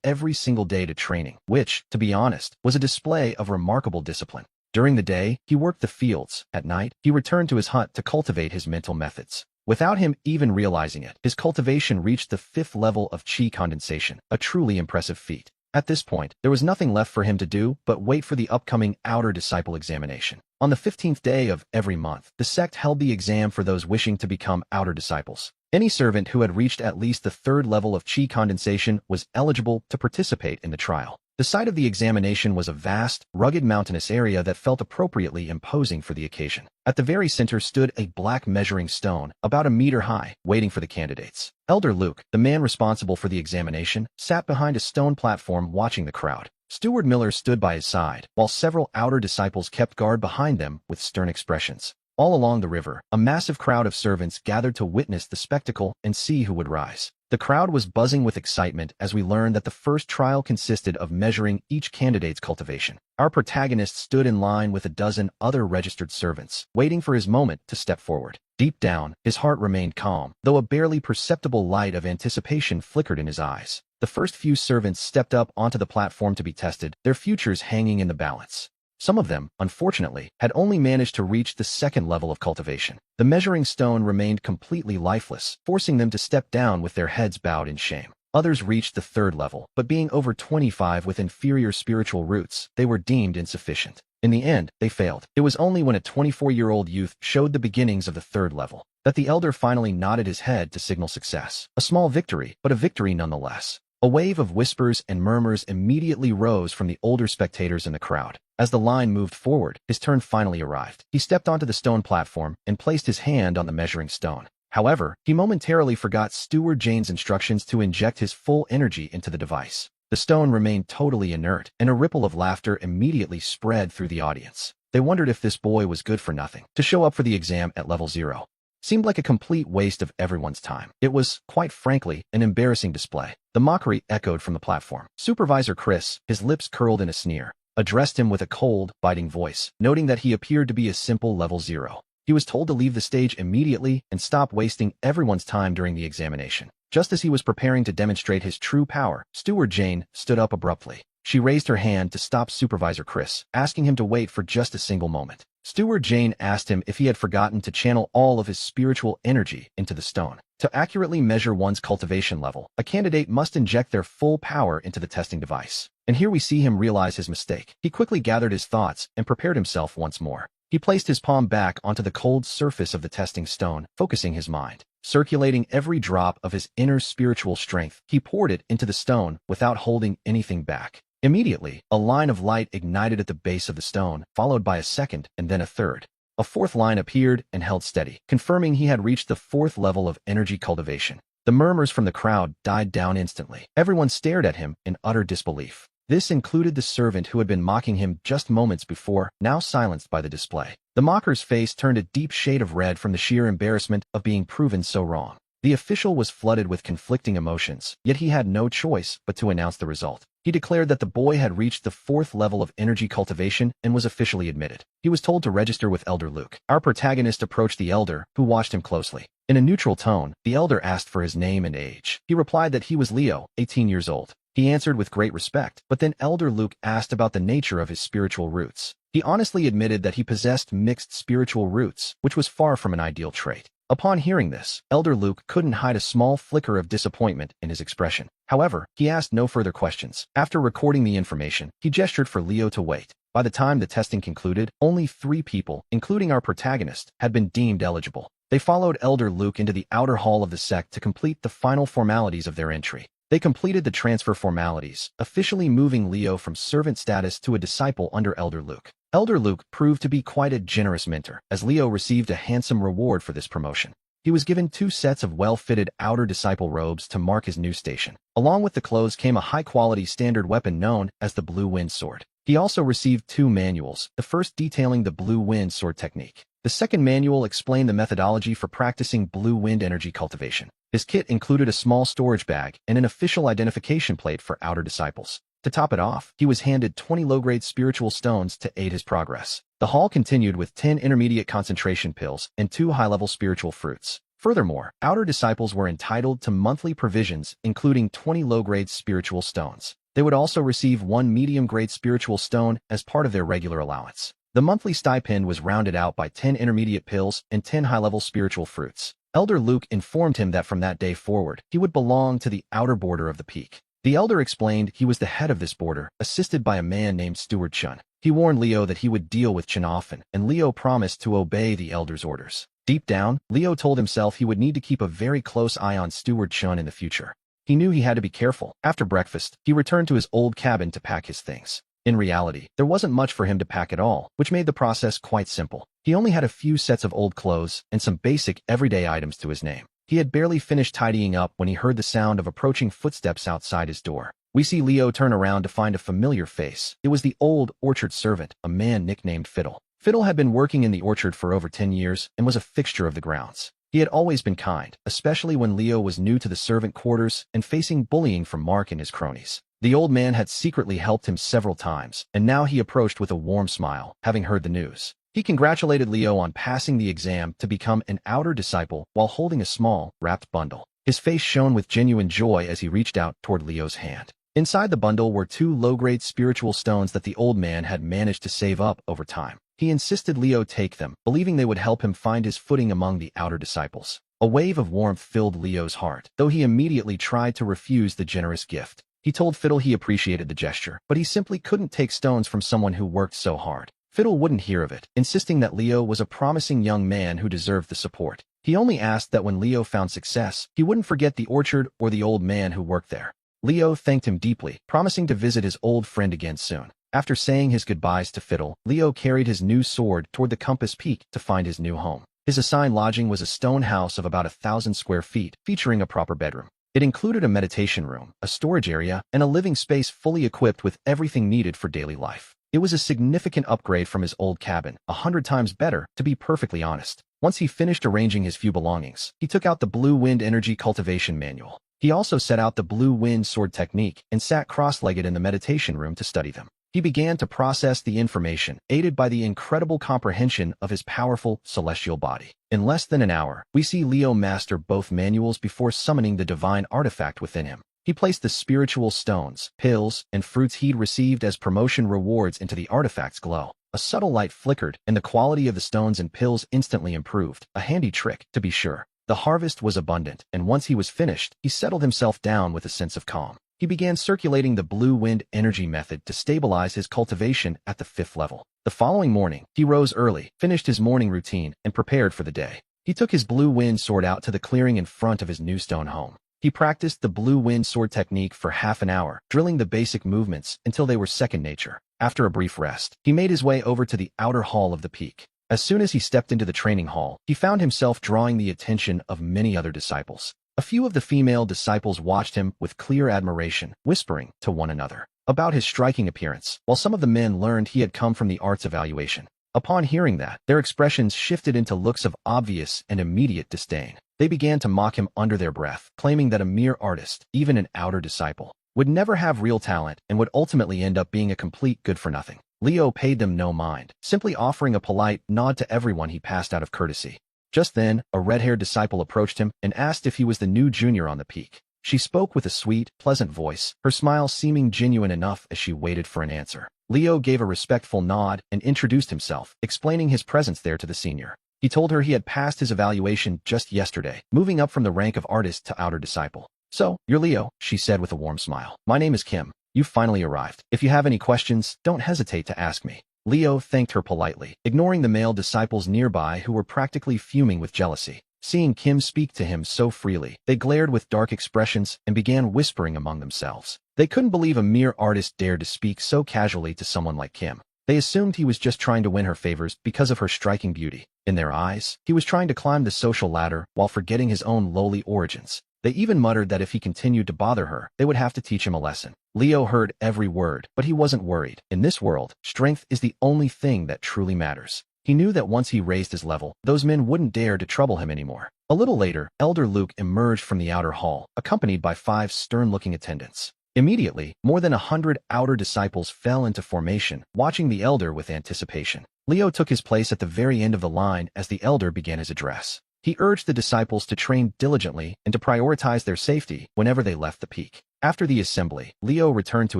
every single day to training, which, to be honest, was a display of remarkable discipline. During the day, he worked the fields. At night, he returned to his hut to cultivate his mental methods. Without him even realizing it, his cultivation reached the 5th level of chi condensation, a truly impressive feat. At this point, there was nothing left for him to do but wait for the upcoming outer disciple examination. On the 15th day of every month, the sect held the exam for those wishing to become outer disciples. Any servant who had reached at least the 3rd level of chi condensation was eligible to participate in the trial. The site of the examination was a vast, rugged mountainous area that felt appropriately imposing for the occasion. At the very center stood a black measuring stone, about a meter high, waiting for the candidates. Elder Luke, the man responsible for the examination, sat behind a stone platform watching the crowd. Steward Miller stood by his side, while several outer disciples kept guard behind them with stern expressions. All along the river, a massive crowd of servants gathered to witness the spectacle and see who would rise. The crowd was buzzing with excitement as we learned that the first trial consisted of measuring each candidate's cultivation. Our protagonist stood in line with a dozen other registered servants, waiting for his moment to step forward. Deep down, his heart remained calm, though a barely perceptible light of anticipation flickered in his eyes. The first few servants stepped up onto the platform to be tested, their futures hanging in the balance. Some of them, unfortunately, had only managed to reach the 2nd level of cultivation. The measuring stone remained completely lifeless, forcing them to step down with their heads bowed in shame. Others reached the 3rd level, but being over 25 with inferior spiritual roots, they were deemed insufficient. In the end, they failed. It was only when a 24-year-old youth showed the beginnings of the 3rd level that the elder finally nodded his head to signal success. A small victory, but a victory nonetheless. A wave of whispers and murmurs immediately rose from the older spectators in the crowd. As the line moved forward, his turn finally arrived. He stepped onto the stone platform and placed his hand on the measuring stone. However, he momentarily forgot Steward Jane's instructions to inject his full energy into the device. The stone remained totally inert, and a ripple of laughter immediately spread through the audience. They wondered if this boy was good for nothing. To show up for the exam at level 0 seemed like a complete waste of everyone's time. It was, quite frankly, an embarrassing display. The mockery echoed from the platform. Supervisor Chris, his lips curled in a sneer, addressed him with a cold, biting voice, noting that he appeared to be a simple level 0. He was told to leave the stage immediately and stop wasting everyone's time during the examination. Just as he was preparing to demonstrate his true power, Steward Jane stood up abruptly. She raised her hand to stop Supervisor Chris, asking him to wait for just a single moment. Steward Jane asked him if he had forgotten to channel all of his spiritual energy into the stone. To accurately measure one's cultivation level, a candidate must inject their full power into the testing device. And here we see him realize his mistake. He quickly gathered his thoughts and prepared himself once more. He placed his palm back onto the cold surface of the testing stone, focusing his mind. Circulating every drop of his inner spiritual strength, he poured it into the stone without holding anything back. Immediately, a line of light ignited at the base of the stone, followed by a second and then a third. A 4th line appeared and held steady, confirming he had reached the 4th level of energy cultivation. The murmurs from the crowd died down instantly. Everyone stared at him in utter disbelief. This included the servant who had been mocking him just moments before, now silenced by the display. The mocker's face turned a deep shade of red from the sheer embarrassment of being proven so wrong. The official was flooded with conflicting emotions, yet he had no choice but to announce the result. He declared that the boy had reached the 4th level of energy cultivation and was officially admitted. He was told to register with Elder Luke. Our protagonist approached the elder, who watched him closely. In a neutral tone, the elder asked for his name and age. He replied that he was Leo, 18 years old. He answered with great respect, but then Elder Luke asked about the nature of his spiritual roots. He honestly admitted that he possessed mixed spiritual roots, which was far from an ideal trait. Upon hearing this, Elder Luke couldn't hide a small flicker of disappointment in his expression. However, he asked no further questions. After recording the information, he gestured for Leo to wait. By the time the testing concluded, only 3 people, including our protagonist, had been deemed eligible. They followed Elder Luke into the outer hall of the sect to complete the final formalities of their entry. They completed the transfer formalities, officially moving Leo from servant status to a disciple under Elder Luke. Elder Luke proved to be quite a generous mentor, as Leo received a handsome reward for this promotion. He was given 2 sets of well-fitted outer disciple robes to mark his new station. Along with the clothes came a high-quality standard weapon known as the Blue Wind Sword. He also received 2 manuals, the first detailing the Blue Wind Sword technique. The second manual explained the methodology for practicing Blue Wind energy cultivation. His kit included a small storage bag and an official identification plate for outer disciples. To top it off, he was handed 20 low-grade spiritual stones to aid his progress. The haul continued with 10 intermediate concentration pills and 2 high-level spiritual fruits. Furthermore, outer disciples were entitled to monthly provisions, including 20 low-grade spiritual stones. They would also receive 1 medium-grade spiritual stone as part of their regular allowance. The monthly stipend was rounded out by 10 intermediate pills and 10 high-level spiritual fruits. Elder Luke informed him that from that day forward, he would belong to the outer border of the peak. The elder explained he was the head of this border, assisted by a man named Steward Chun. He warned Leo that he would deal with Chun often, and Leo promised to obey the elder's orders. Deep down, Leo told himself he would need to keep a very close eye on Steward Chun in the future. He knew he had to be careful. After breakfast, he returned to his old cabin to pack his things. In reality, there wasn't much for him to pack at all, which made the process quite simple. He only had a few sets of old clothes and some basic, everyday items to his name. He had barely finished tidying up when he heard the sound of approaching footsteps outside his door. We see Leo turn around to find a familiar face. It was the old orchard servant, a man nicknamed Fiddle. Fiddle had been working in the orchard for over 10 years and was a fixture of the grounds. He had always been kind, especially when Leo was new to the servant quarters and facing bullying from Mark and his cronies. The old man had secretly helped him several times, and now he approached with a warm smile, having heard the news. He congratulated Leo on passing the exam to become an outer disciple while holding a small, wrapped bundle. His face shone with genuine joy as he reached out toward Leo's hand. Inside the bundle were 2 low-grade spiritual stones that the old man had managed to save up over time. He insisted Leo take them, believing they would help him find his footing among the outer disciples. A wave of warmth filled Leo's heart, though he immediately tried to refuse the generous gift. He told Fiddle he appreciated the gesture, but he simply couldn't take stones from someone who worked so hard. Fiddle wouldn't hear of it, insisting that Leo was a promising young man who deserved the support. He only asked that when Leo found success, he wouldn't forget the orchard or the old man who worked there. Leo thanked him deeply, promising to visit his old friend again soon. After saying his goodbyes to Fiddle, Leo carried his new sword toward the compass peak to find his new home. His assigned lodging was a stone house of about 1,000 square feet, featuring a proper bedroom. It included a meditation room, a storage area, and a living space fully equipped with everything needed for daily life. It was a significant upgrade from his old cabin, 100 times better, to be perfectly honest. Once he finished arranging his few belongings, he took out the Blue Wind Energy Cultivation Manual. He also set out the Blue Wind Sword Technique and sat cross-legged in the meditation room to study them. He began to process the information, aided by the incredible comprehension of his powerful, celestial body. In less than an hour, we see Leo master both manuals before summoning the divine artifact within him. He placed the spiritual stones, pills, and fruits he'd received as promotion rewards into the artifact's glow. A subtle light flickered, and the quality of the stones and pills instantly improved, a handy trick, to be sure. The harvest was abundant, and once he was finished, he settled himself down with a sense of calm. He began circulating the Blue Wind Energy method to stabilize his cultivation at the 5th level. The following morning, he rose early, finished his morning routine, and prepared for the day. He took his Blue Wind Sword out to the clearing in front of his new stone home. He practiced the Blue Wind Sword technique for half an hour, drilling the basic movements until they were second nature. After a brief rest, he made his way over to the outer hall of the peak. As soon as he stepped into the training hall, he found himself drawing the attention of many other disciples. A few of the female disciples watched him with clear admiration, whispering to one another about his striking appearance, while some of the men learned he had come from the arts evaluation. Upon hearing that, their expressions shifted into looks of obvious and immediate disdain. They began to mock him under their breath, claiming that a mere artist, even an outer disciple, would never have real talent and would ultimately end up being a complete good-for-nothing. Leo paid them no mind, simply offering a polite nod to everyone he passed out of courtesy. Just then, a red-haired disciple approached him and asked if he was the new junior on the peak. She spoke with a sweet, pleasant voice, her smile seeming genuine enough as she waited for an answer. Leo gave a respectful nod and introduced himself, explaining his presence there to the senior. He told her he had passed his evaluation just yesterday, moving up from the rank of artist to outer disciple. "So, you're Leo," she said with a warm smile. "My name is Kim. You've finally arrived. If you have any questions, don't hesitate to ask me." Leo thanked her politely, ignoring the male disciples nearby who were practically fuming with jealousy. Seeing Kim speak to him so freely, they glared with dark expressions and began whispering among themselves. They couldn't believe a mere artist dared to speak so casually to someone like Kim. They assumed he was just trying to win her favors because of her striking beauty. In their eyes, he was trying to climb the social ladder while forgetting his own lowly origins. They even muttered that if he continued to bother her, they would have to teach him a lesson. Leo heard every word, but he wasn't worried. In this world, strength is the only thing that truly matters. He knew that once he raised his level, those men wouldn't dare to trouble him anymore. A little later, Elder Luke emerged from the outer hall, accompanied by 5 stern-looking attendants. Immediately, more than 100 outer disciples fell into formation, watching the elder with anticipation. Leo took his place at the very end of the line as the elder began his address. He urged the disciples to train diligently and to prioritize their safety whenever they left the peak. After the assembly, Leo returned to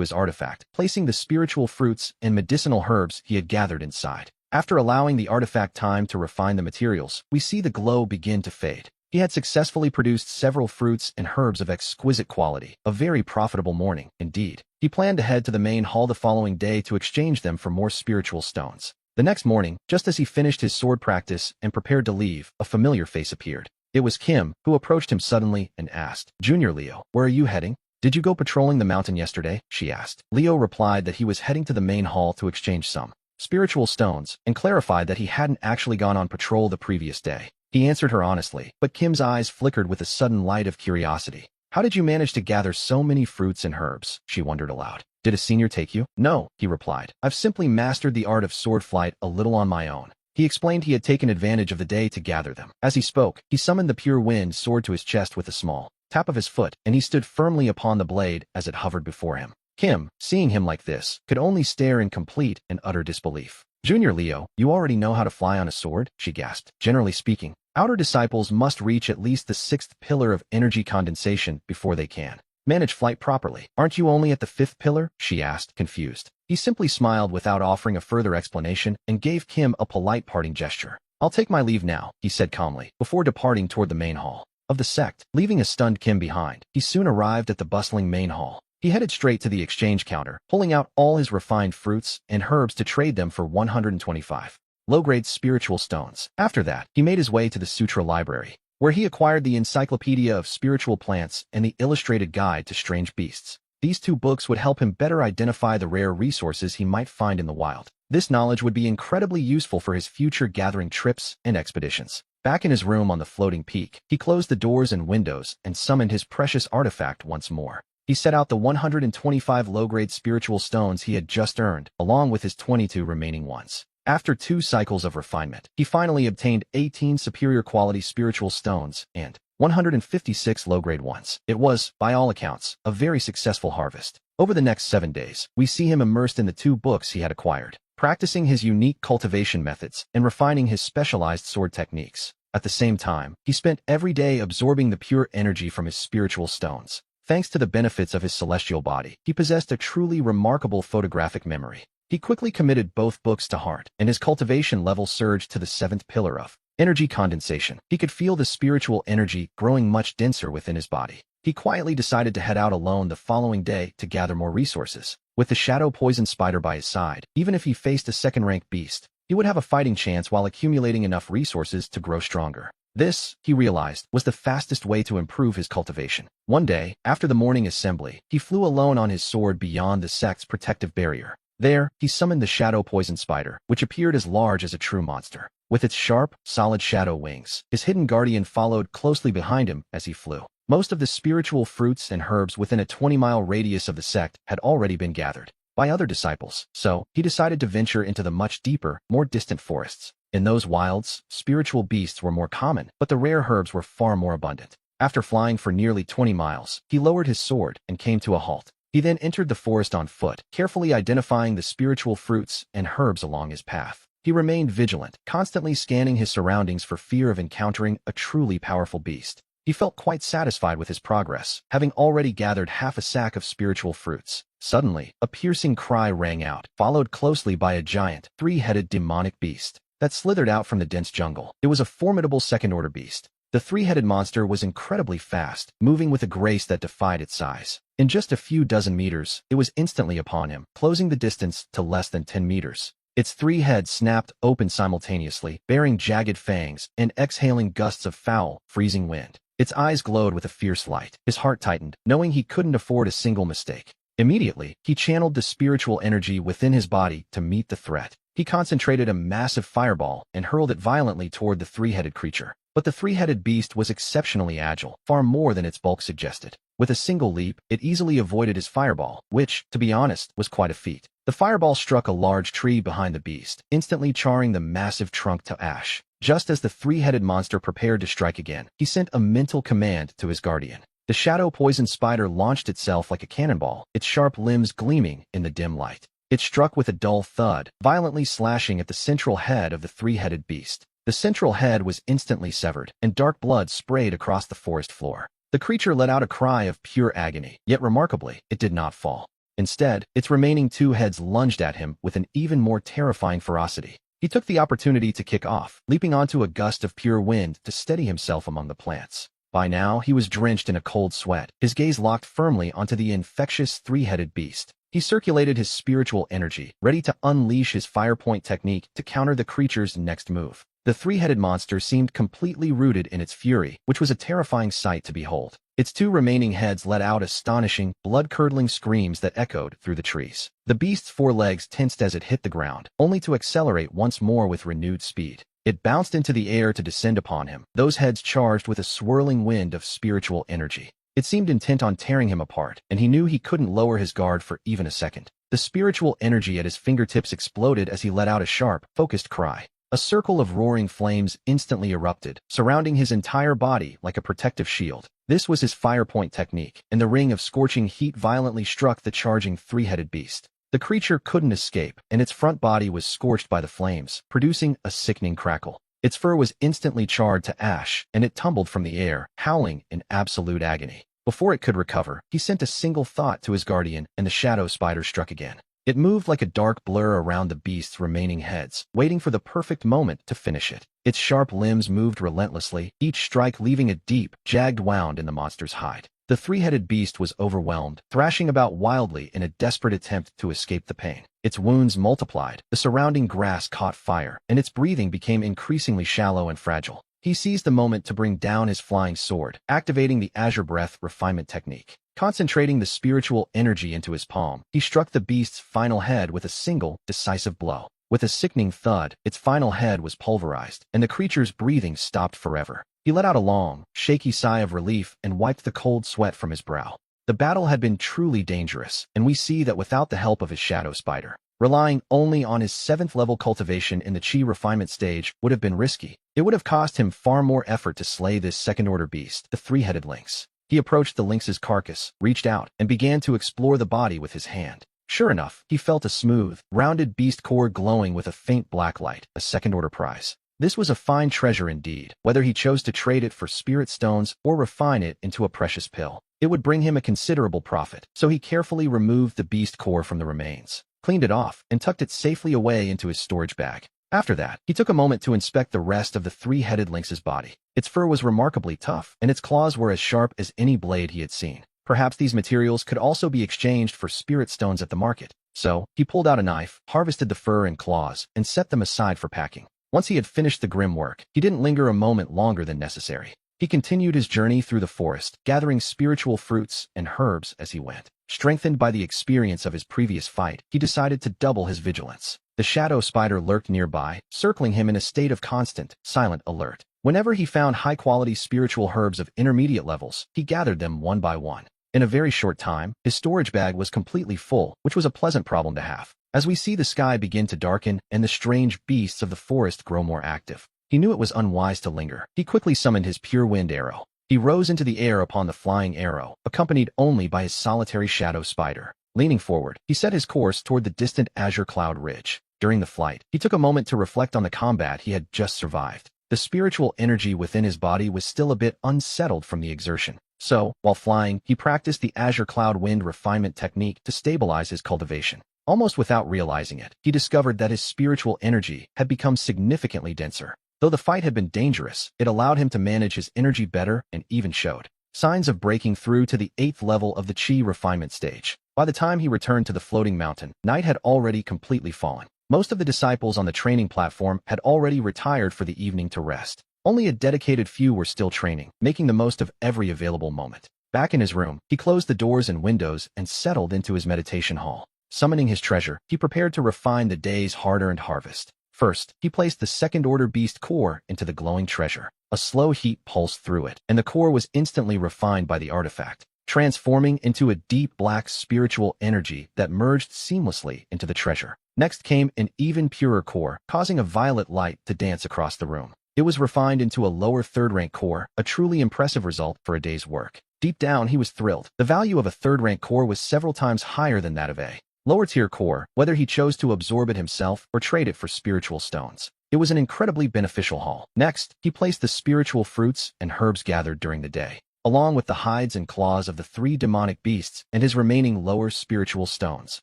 his artifact, placing the spiritual fruits and medicinal herbs he had gathered inside. After allowing the artifact time to refine the materials, we see the glow begin to fade. He had successfully produced several fruits and herbs of exquisite quality, a very profitable morning, indeed. He planned to head to the main hall the following day to exchange them for more spiritual stones. The next morning, just as he finished his sword practice and prepared to leave, a familiar face appeared. It was Kim, who approached him suddenly and asked, "Junior Leo, where are you heading?" "Did you go patrolling the mountain yesterday?" she asked. Leo replied that he was heading to the main hall to exchange some spiritual stones, and clarified that he hadn't actually gone on patrol the previous day. He answered her honestly, but Kim's eyes flickered with a sudden light of curiosity. "How did you manage to gather so many fruits and herbs?" she wondered aloud. "Did a senior take you?" "No," he replied. "I've simply mastered the art of sword flight a little on my own." He explained he had taken advantage of the day to gather them. As he spoke, he summoned the pure wind sword to his chest with a small tap of his foot, and he stood firmly upon the blade as it hovered before him. Kim, seeing him like this, could only stare in complete and utter disbelief. "Junior Leo, you already know how to fly on a sword?" she gasped. "Generally speaking, outer disciples must reach at least the 6th pillar of energy condensation before they can manage flight properly. Aren't you only at the 5th pillar?" she asked, confused. He simply smiled without offering a further explanation and gave Kim a polite parting gesture. "I'll take my leave now," he said calmly, before departing toward the main hall of the sect. Leaving a stunned Kim behind, he soon arrived at the bustling main hall. He headed straight to the exchange counter, pulling out all his refined fruits and herbs to trade them for 125 low-grade spiritual stones. After that, he made his way to the Sutra Library, where he acquired the Encyclopedia of Spiritual Plants and the Illustrated Guide to Strange Beasts. These two books would help him better identify the rare resources he might find in the wild. This knowledge would be incredibly useful for his future gathering trips and expeditions. Back in his room on the floating peak, he closed the doors and windows and summoned his precious artifact once more. He set out the 125 low-grade spiritual stones he had just earned, along with his 22 remaining ones. After 2 cycles of refinement, he finally obtained 18 superior quality spiritual stones and 156 low-grade ones. It was, by all accounts, a very successful harvest. Over the next 7 days, we see him immersed in the 2 books he had acquired, practicing his unique cultivation methods and refining his specialized sword techniques. At the same time, he spent every day absorbing the pure energy from his spiritual stones. Thanks to the benefits of his celestial body, he possessed a truly remarkable photographic memory. He quickly committed both books to heart, and his cultivation level surged to the 7th pillar of energy condensation. He could feel the spiritual energy growing much denser within his body. He quietly decided to head out alone the following day to gather more resources. With the shadow poison spider by his side, even if he faced a second-rank beast, he would have a fighting chance while accumulating enough resources to grow stronger. This, he realized, was the fastest way to improve his cultivation. One day, after the morning assembly, he flew alone on his sword beyond the sect's protective barrier. There, he summoned the shadow poison spider, which appeared as large as a true monster. With its sharp, solid shadow wings, his hidden guardian followed closely behind him as he flew. Most of the spiritual fruits and herbs within a 20-mile radius of the sect had already been gathered by other disciples, so he decided to venture into the much deeper, more distant forests. In those wilds, spiritual beasts were more common, but the rare herbs were far more abundant. After flying for nearly 20 miles, he lowered his sword and came to a halt. He then entered the forest on foot, carefully identifying the spiritual fruits and herbs along his path. He remained vigilant, constantly scanning his surroundings for fear of encountering a truly powerful beast. He felt quite satisfied with his progress, having already gathered half a sack of spiritual fruits. Suddenly, a piercing cry rang out, followed closely by a giant, 3-headed demonic beast that slithered out from the dense jungle. It was a formidable second-order beast. The 3-headed monster was incredibly fast, moving with a grace that defied its size. In just a few dozen meters, it was instantly upon him, closing the distance to less than 10 meters. Its 3 heads snapped open simultaneously, bearing jagged fangs and exhaling gusts of foul, freezing wind. Its eyes glowed with a fierce light. His heart tightened, knowing he couldn't afford a single mistake. Immediately, he channeled the spiritual energy within his body to meet the threat. He concentrated a massive fireball and hurled it violently toward the 3-headed creature. But the 3-headed beast was exceptionally agile, far more than its bulk suggested. With a single leap, it easily avoided his fireball, which, to be honest, was quite a feat. The fireball struck a large tree behind the beast, instantly charring the massive trunk to ash. Just as the 3-headed monster prepared to strike again, he sent a mental command to his guardian. The shadow-poisoned spider launched itself like a cannonball, its sharp limbs gleaming in the dim light. It struck with a dull thud, violently slashing at the central head of the three-headed beast. The central head was instantly severed, and dark blood sprayed across the forest floor. The creature let out a cry of pure agony, yet remarkably, it did not fall. Instead, its remaining two heads lunged at him with an even more terrifying ferocity. He took the opportunity to kick off, leaping onto a gust of pure wind to steady himself among the plants. By now, he was drenched in a cold sweat, his gaze locked firmly onto the infectious three-headed beast. He circulated his spiritual energy, ready to unleash his firepoint technique to counter the creature's next move. The three-headed monster seemed completely rooted in its fury, which was a terrifying sight to behold. Its two remaining heads let out astonishing, blood-curdling screams that echoed through the trees. The beast's four legs tensed as it hit the ground, only to accelerate once more with renewed speed. It bounced into the air to descend upon him, those heads charged with a swirling wind of spiritual energy. It seemed intent on tearing him apart, and he knew he couldn't lower his guard for even a second. The spiritual energy at his fingertips exploded as he let out a sharp, focused cry. A circle of roaring flames instantly erupted, surrounding his entire body like a protective shield. This was his firepoint technique, and the ring of scorching heat violently struck the charging three-headed beast. The creature couldn't escape, and its front body was scorched by the flames, producing a sickening crackle. Its fur was instantly charred to ash, and it tumbled from the air, howling in absolute agony. Before it could recover, he sent a single thought to his guardian, and the shadow spider struck again. It moved like a dark blur around the beast's remaining heads, waiting for the perfect moment to finish it. Its sharp limbs moved relentlessly, each strike leaving a deep, jagged wound in the monster's hide. The three-headed beast was overwhelmed, thrashing about wildly in a desperate attempt to escape the pain. Its wounds multiplied, the surrounding grass caught fire, and its breathing became increasingly shallow and fragile. He seized the moment to bring down his flying sword, activating the Azure Breath refinement technique. Concentrating the spiritual energy into his palm, he struck the beast's final head with a single, decisive blow. With a sickening thud, its final head was pulverized, and the creature's breathing stopped forever. He let out a long, shaky sigh of relief and wiped the cold sweat from his brow. The battle had been truly dangerous, and we see that without the help of his shadow spider, relying only on his 7th-level cultivation in the chi refinement stage would have been risky. It would have cost him far more effort to slay this second-order beast, the three-headed lynx. He approached the lynx's carcass, reached out, and began to explore the body with his hand. Sure enough, he felt a smooth, rounded beast core glowing with a faint black light, a second-order prize. This was a fine treasure indeed, whether he chose to trade it for spirit stones or refine it into a precious pill. It would bring him a considerable profit, so he carefully removed the beast core from the remains, cleaned it off, and tucked it safely away into his storage bag. After that, he took a moment to inspect the rest of the three-headed lynx's body. Its fur was remarkably tough, and its claws were as sharp as any blade he had seen. Perhaps these materials could also be exchanged for spirit stones at the market. So, he pulled out a knife, harvested the fur and claws, and set them aside for packing. Once he had finished the grim work, he didn't linger a moment longer than necessary. He continued his journey through the forest, gathering spiritual fruits and herbs as he went. Strengthened by the experience of his previous fight, he decided to double his vigilance. The shadow spider lurked nearby, circling him in a state of constant, silent alert. Whenever he found high-quality spiritual herbs of intermediate levels, he gathered them one by one. In a very short time, his storage bag was completely full, which was a pleasant problem to have. As we see the sky begin to darken and the strange beasts of the forest grow more active, he knew it was unwise to linger. He quickly summoned his pure wind arrow. He rose into the air upon the flying arrow, accompanied only by his solitary shadow spider. Leaning forward, he set his course toward the distant azure cloud ridge. During the flight, he took a moment to reflect on the combat he had just survived. The spiritual energy within his body was still a bit unsettled from the exertion. So, while flying, he practiced the Azure Cloud Wind refinement technique to stabilize his cultivation. Almost without realizing it, he discovered that his spiritual energy had become significantly denser. Though the fight had been dangerous, it allowed him to manage his energy better and even showed signs of breaking through to the 8th level of the chi refinement stage. By the time he returned to the floating mountain, night had already completely fallen. Most of the disciples on the training platform had already retired for the evening to rest. Only a dedicated few were still training, making the most of every available moment. Back in his room, he closed the doors and windows and settled into his meditation hall. Summoning his treasure, he prepared to refine the day's hard-earned harvest. First, he placed the second-order beast core into the glowing treasure. A slow heat pulsed through it, and the core was instantly refined by the artifact, transforming into a deep black spiritual energy that merged seamlessly into the treasure. Next came an even purer core, causing a violet light to dance across the room. It was refined into a lower third-rank core, a truly impressive result for a day's work. Deep down, he was thrilled. The value of a third-rank core was several times higher than that of a lower-tier core, whether he chose to absorb it himself or trade it for spiritual stones. It was an incredibly beneficial haul. Next, he placed the spiritual fruits and herbs gathered during the day, along with the hides and claws of the 3 demonic beasts and his remaining lower spiritual stones,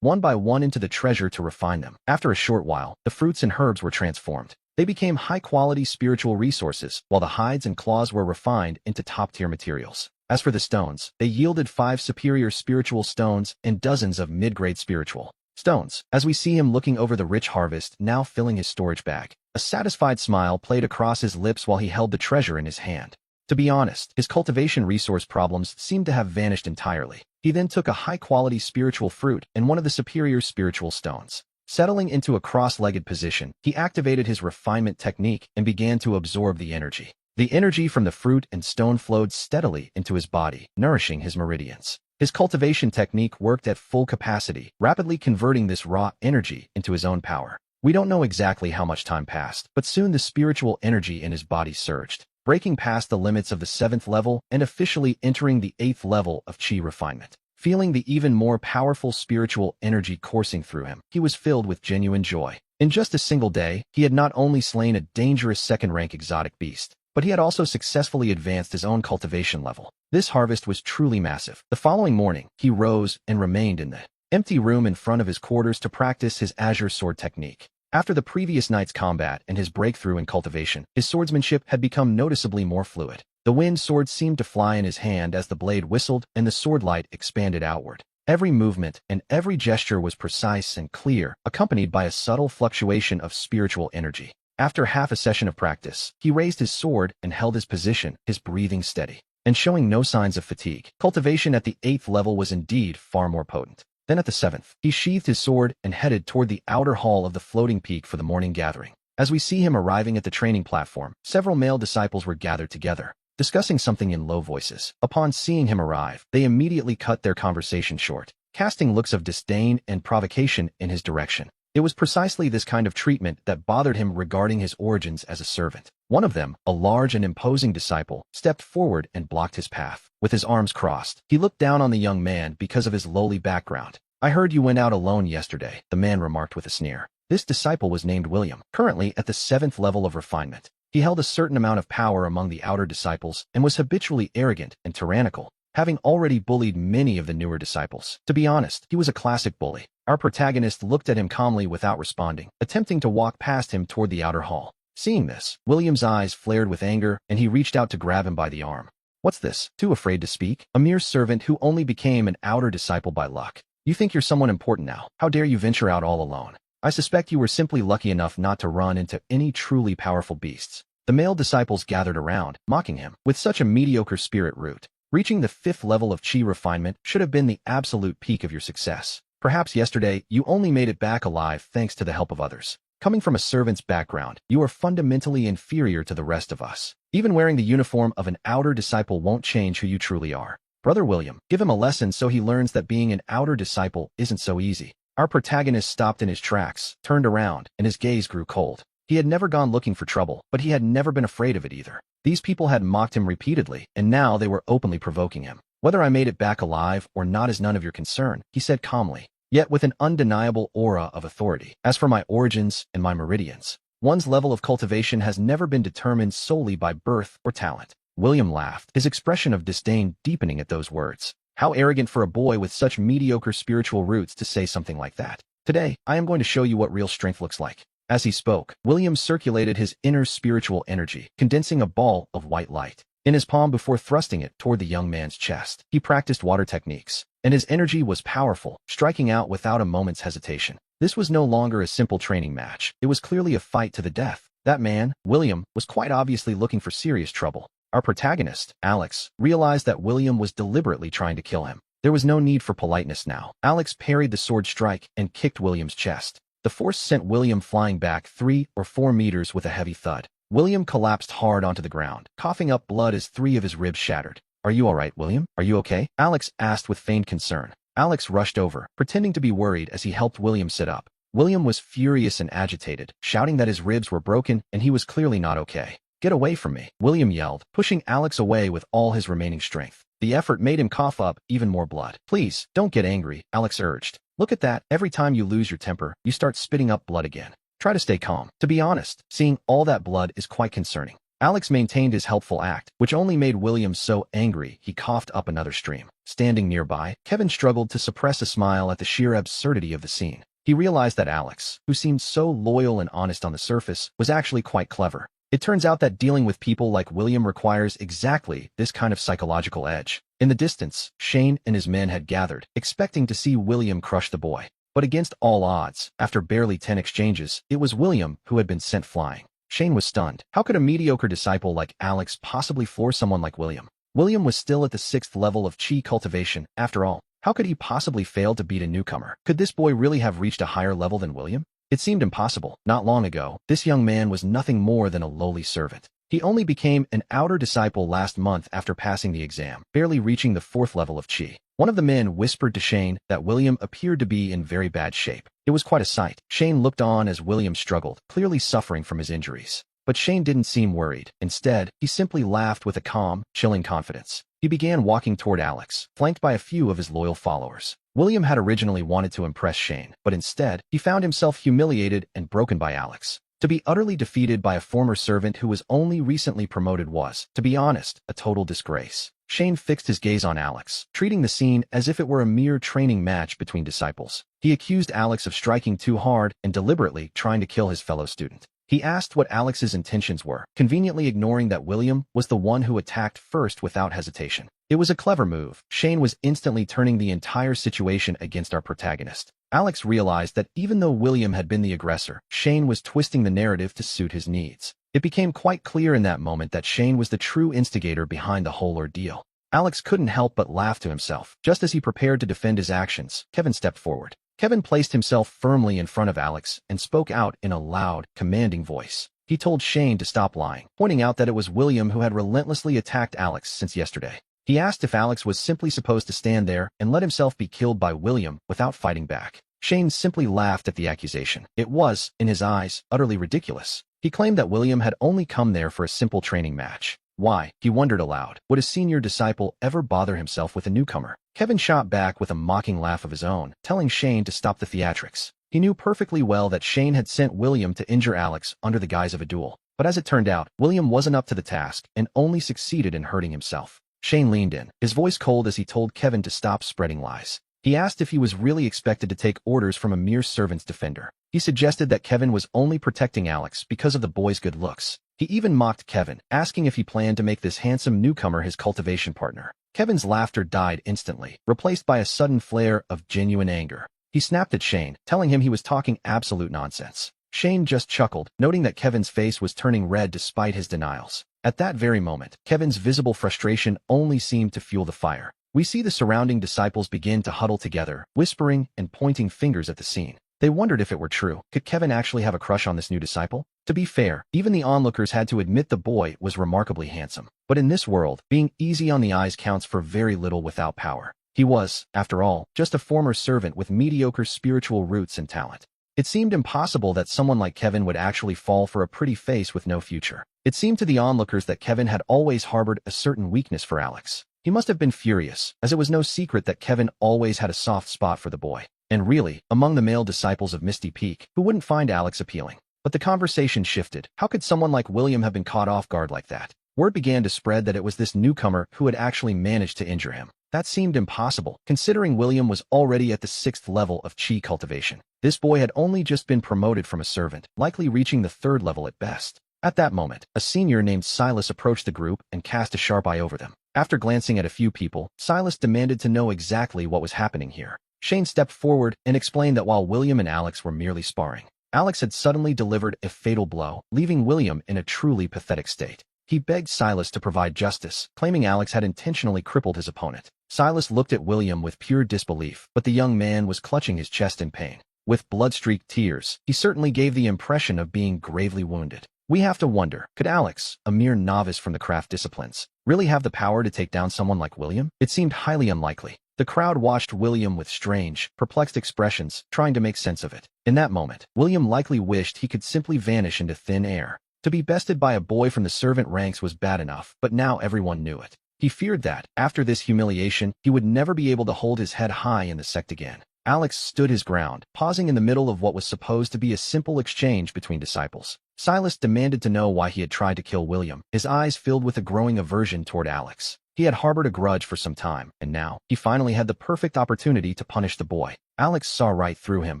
one by one into the treasure to refine them. After a short while, the fruits and herbs were transformed. They became high-quality spiritual resources, while the hides and claws were refined into top-tier materials. As for the stones, they yielded 5 superior spiritual stones and dozens of mid-grade spiritual stones. As we see him looking over the rich harvest now filling his storage bag, a satisfied smile played across his lips while he held the treasure in his hand. To be honest, his cultivation resource problems seemed to have vanished entirely. He then took a high-quality spiritual fruit and one of the superior spiritual stones. Settling into a cross-legged position, he activated his refinement technique and began to absorb the energy. The energy from the fruit and stone flowed steadily into his body, nourishing his meridians. His cultivation technique worked at full capacity, rapidly converting this raw energy into his own power. We don't know exactly how much time passed, but soon the spiritual energy in his body surged, breaking past the limits of the 7th level and officially entering the 8th level of chi refinement. Feeling the even more powerful spiritual energy coursing through him, he was filled with genuine joy. In just a single day, he had not only slain a dangerous 2nd-rank exotic beast, but he had also successfully advanced his own cultivation level. This harvest was truly massive. The following morning, he rose and remained in the empty room in front of his quarters to practice his azure sword technique. After the previous night's combat and his breakthrough in cultivation, his swordsmanship had become noticeably more fluid. The wind sword seemed to fly in his hand as the blade whistled and the sword light expanded outward. Every movement and every gesture was precise and clear, accompanied by a subtle fluctuation of spiritual energy. After half a session of practice, he raised his sword and held his position, his breathing steady, and showing no signs of fatigue. Cultivation at the 8th level was indeed far more potent. Then at the 7th, he sheathed his sword and headed toward the outer hall of the floating peak for the morning gathering. As we see him arriving at the training platform, several male disciples were gathered together, discussing something in low voices. Upon seeing him arrive, they immediately cut their conversation short, casting looks of disdain and provocation in his direction. It was precisely this kind of treatment that bothered him regarding his origins as a servant. One of them, a large and imposing disciple, stepped forward and blocked his path. With his arms crossed, he looked down on the young man because of his lowly background. "I heard you went out alone yesterday," the man remarked with a sneer. This disciple was named William, currently at the 7th level of refinement. He held a certain amount of power among the outer disciples and was habitually arrogant and tyrannical, having already bullied many of the newer disciples. To be honest, he was a classic bully. Our protagonist looked at him calmly without responding, attempting to walk past him toward the outer hall. Seeing this, William's eyes flared with anger, and he reached out to grab him by the arm. "What's this? Too afraid to speak? A mere servant who only became an outer disciple by luck. You think you're someone important now? How dare you venture out all alone? I suspect you were simply lucky enough not to run into any truly powerful beasts." The male disciples gathered around, mocking him. With such a mediocre spirit root, reaching the 5th level of chi refinement should have been the absolute peak of your success. Perhaps yesterday, you only made it back alive thanks to the help of others. Coming from a servant's background, you are fundamentally inferior to the rest of us. Even wearing the uniform of an outer disciple won't change who you truly are. Brother William, give him a lesson so he learns that being an outer disciple isn't so easy. Our protagonist stopped in his tracks, turned around, and his gaze grew cold. He had never gone looking for trouble, but he had never been afraid of it either. These people had mocked him repeatedly, and now they were openly provoking him. "Whether I made it back alive or not is none of your concern," he said calmly, yet with an undeniable aura of authority. "As for my origins and my meridians, one's level of cultivation has never been determined solely by birth or talent." William laughed, his expression of disdain deepening at those words. How arrogant for a boy with such mediocre spiritual roots to say something like that. "Today, I am going to show you what real strength looks like." As he spoke, William circulated his inner spiritual energy, condensing a ball of white light in his palm before thrusting it toward the young man's chest. He practiced water techniques, and his energy was powerful, striking out without a moment's hesitation. This was no longer a simple training match. It was clearly a fight to the death. That man, William, was quite obviously looking for serious trouble. Our protagonist, Alex, realized that William was deliberately trying to kill him. There was no need for politeness now. Alex parried the sword strike and kicked William's chest. The force sent William flying back 3 or 4 meters with a heavy thud. William collapsed hard onto the ground, coughing up blood as 3 of his ribs shattered. "Are you all right, William? Are you okay?" Alex asked with feigned concern. Alex rushed over, pretending to be worried as he helped William sit up. William was furious and agitated, shouting that his ribs were broken and he was clearly not okay. "Get away from me," William yelled, pushing Alex away with all his remaining strength. The effort made him cough up even more blood. "Please, don't get angry," Alex urged. "Look at that, every time you lose your temper, you start spitting up blood again. Try to stay calm." To be honest, seeing all that blood is quite concerning. Alex maintained his helpful act, which only made William so angry he coughed up another stream. Standing nearby, Kevin struggled to suppress a smile at the sheer absurdity of the scene. He realized that Alex, who seemed so loyal and honest on the surface, was actually quite clever. It turns out that dealing with people like William requires exactly this kind of psychological edge. In the distance, Shane and his men had gathered, expecting to see William crush the boy. But against all odds, after barely 10 exchanges, it was William who had been sent flying. Shane was stunned. How could a mediocre disciple like Alex possibly floor someone like William? William was still at the 6th level of chi cultivation, after all. How could he possibly fail to beat a newcomer? Could this boy really have reached a higher level than William? It seemed impossible. Not long ago, this young man was nothing more than a lowly servant. He only became an outer disciple last month after passing the exam, barely reaching the 4th level of chi. One of the men whispered to Shane that William appeared to be in very bad shape. It was quite a sight. Shane looked on as William struggled, clearly suffering from his injuries. But Shane didn't seem worried. Instead, he simply laughed with a calm, chilling confidence. He began walking toward Alex, flanked by a few of his loyal followers. William had originally wanted to impress Shane, but instead, he found himself humiliated and broken by Alex. To be utterly defeated by a former servant who was only recently promoted was, to be honest, a total disgrace. Shane fixed his gaze on Alex, treating the scene as if it were a mere training match between disciples. He accused Alex of striking too hard and deliberately trying to kill his fellow student. He asked what Alex's intentions were, conveniently ignoring that William was the one who attacked first without hesitation. It was a clever move. Shane was instantly turning the entire situation against our protagonist. Alex realized that even though William had been the aggressor, Shane was twisting the narrative to suit his needs. It became quite clear in that moment that Shane was the true instigator behind the whole ordeal. Alex couldn't help but laugh to himself. Just as he prepared to defend his actions, Kevin stepped forward. Kevin placed himself firmly in front of Alex and spoke out in a loud, commanding voice. He told Shane to stop lying, pointing out that it was William who had relentlessly attacked Alex since yesterday. He asked if Alex was simply supposed to stand there and let himself be killed by William without fighting back. Shane simply laughed at the accusation. It was, in his eyes, utterly ridiculous. He claimed that William had only come there for a simple training match. Why, he wondered aloud, would a senior disciple ever bother himself with a newcomer? Kevin shot back with a mocking laugh of his own, telling Shane to stop the theatrics. He knew perfectly well that Shane had sent William to injure Alex under the guise of a duel. But as it turned out, William wasn't up to the task and only succeeded in hurting himself. Shane leaned in, his voice cold as he told Kevin to stop spreading lies. He asked if he was really expected to take orders from a mere servant's defender. He suggested that Kevin was only protecting Alex because of the boy's good looks. He even mocked Kevin, asking if he planned to make this handsome newcomer his cultivation partner. Kevin's laughter died instantly, replaced by a sudden flare of genuine anger. He snapped at Shane, telling him he was talking absolute nonsense. Shane just chuckled, noting that Kevin's face was turning red despite his denials. At that very moment, Kevin's visible frustration only seemed to fuel the fire. We see the surrounding disciples begin to huddle together, whispering and pointing fingers at the scene. They wondered if it were true. Could Kevin actually have a crush on this new disciple? To be fair, even the onlookers had to admit the boy was remarkably handsome. But in this world, being easy on the eyes counts for very little without power. He was, after all, just a former servant with mediocre spiritual roots and talent. It seemed impossible that someone like Kevin would actually fall for a pretty face with no future. It seemed to the onlookers that Kevin had always harbored a certain weakness for Alex. He must have been furious, as it was no secret that Kevin always had a soft spot for the boy. And really, among the male disciples of Misty Peak, who wouldn't find Alex appealing? But the conversation shifted. How could someone like William have been caught off guard like that? Word began to spread that it was this newcomer who had actually managed to injure him. That seemed impossible, considering William was already at the 6th level of chi cultivation. This boy had only just been promoted from a servant, likely reaching the 3rd level at best. At that moment, a senior named Silas approached the group and cast a sharp eye over them. After glancing at a few people, Silas demanded to know exactly what was happening here. Shane stepped forward and explained that while William and Alex were merely sparring, Alex had suddenly delivered a fatal blow, leaving William in a truly pathetic state. He begged Silas to provide justice, claiming Alex had intentionally crippled his opponent. Silas looked at William with pure disbelief, but the young man was clutching his chest in pain. With blood-streaked tears, he certainly gave the impression of being gravely wounded. We have to wonder, could Alex, a mere novice from the craft disciplines, really have the power to take down someone like William? It seemed highly unlikely. The crowd watched William with strange, perplexed expressions, trying to make sense of it. In that moment, William likely wished he could simply vanish into thin air. To be bested by a boy from the servant ranks was bad enough, but now everyone knew it. He feared that, after this humiliation, he would never be able to hold his head high in the sect again. Alex stood his ground, pausing in the middle of what was supposed to be a simple exchange between disciples. Silas demanded to know why he had tried to kill William, his eyes filled with a growing aversion toward Alex. He had harbored a grudge for some time, and now, he finally had the perfect opportunity to punish the boy. Alex saw right through him,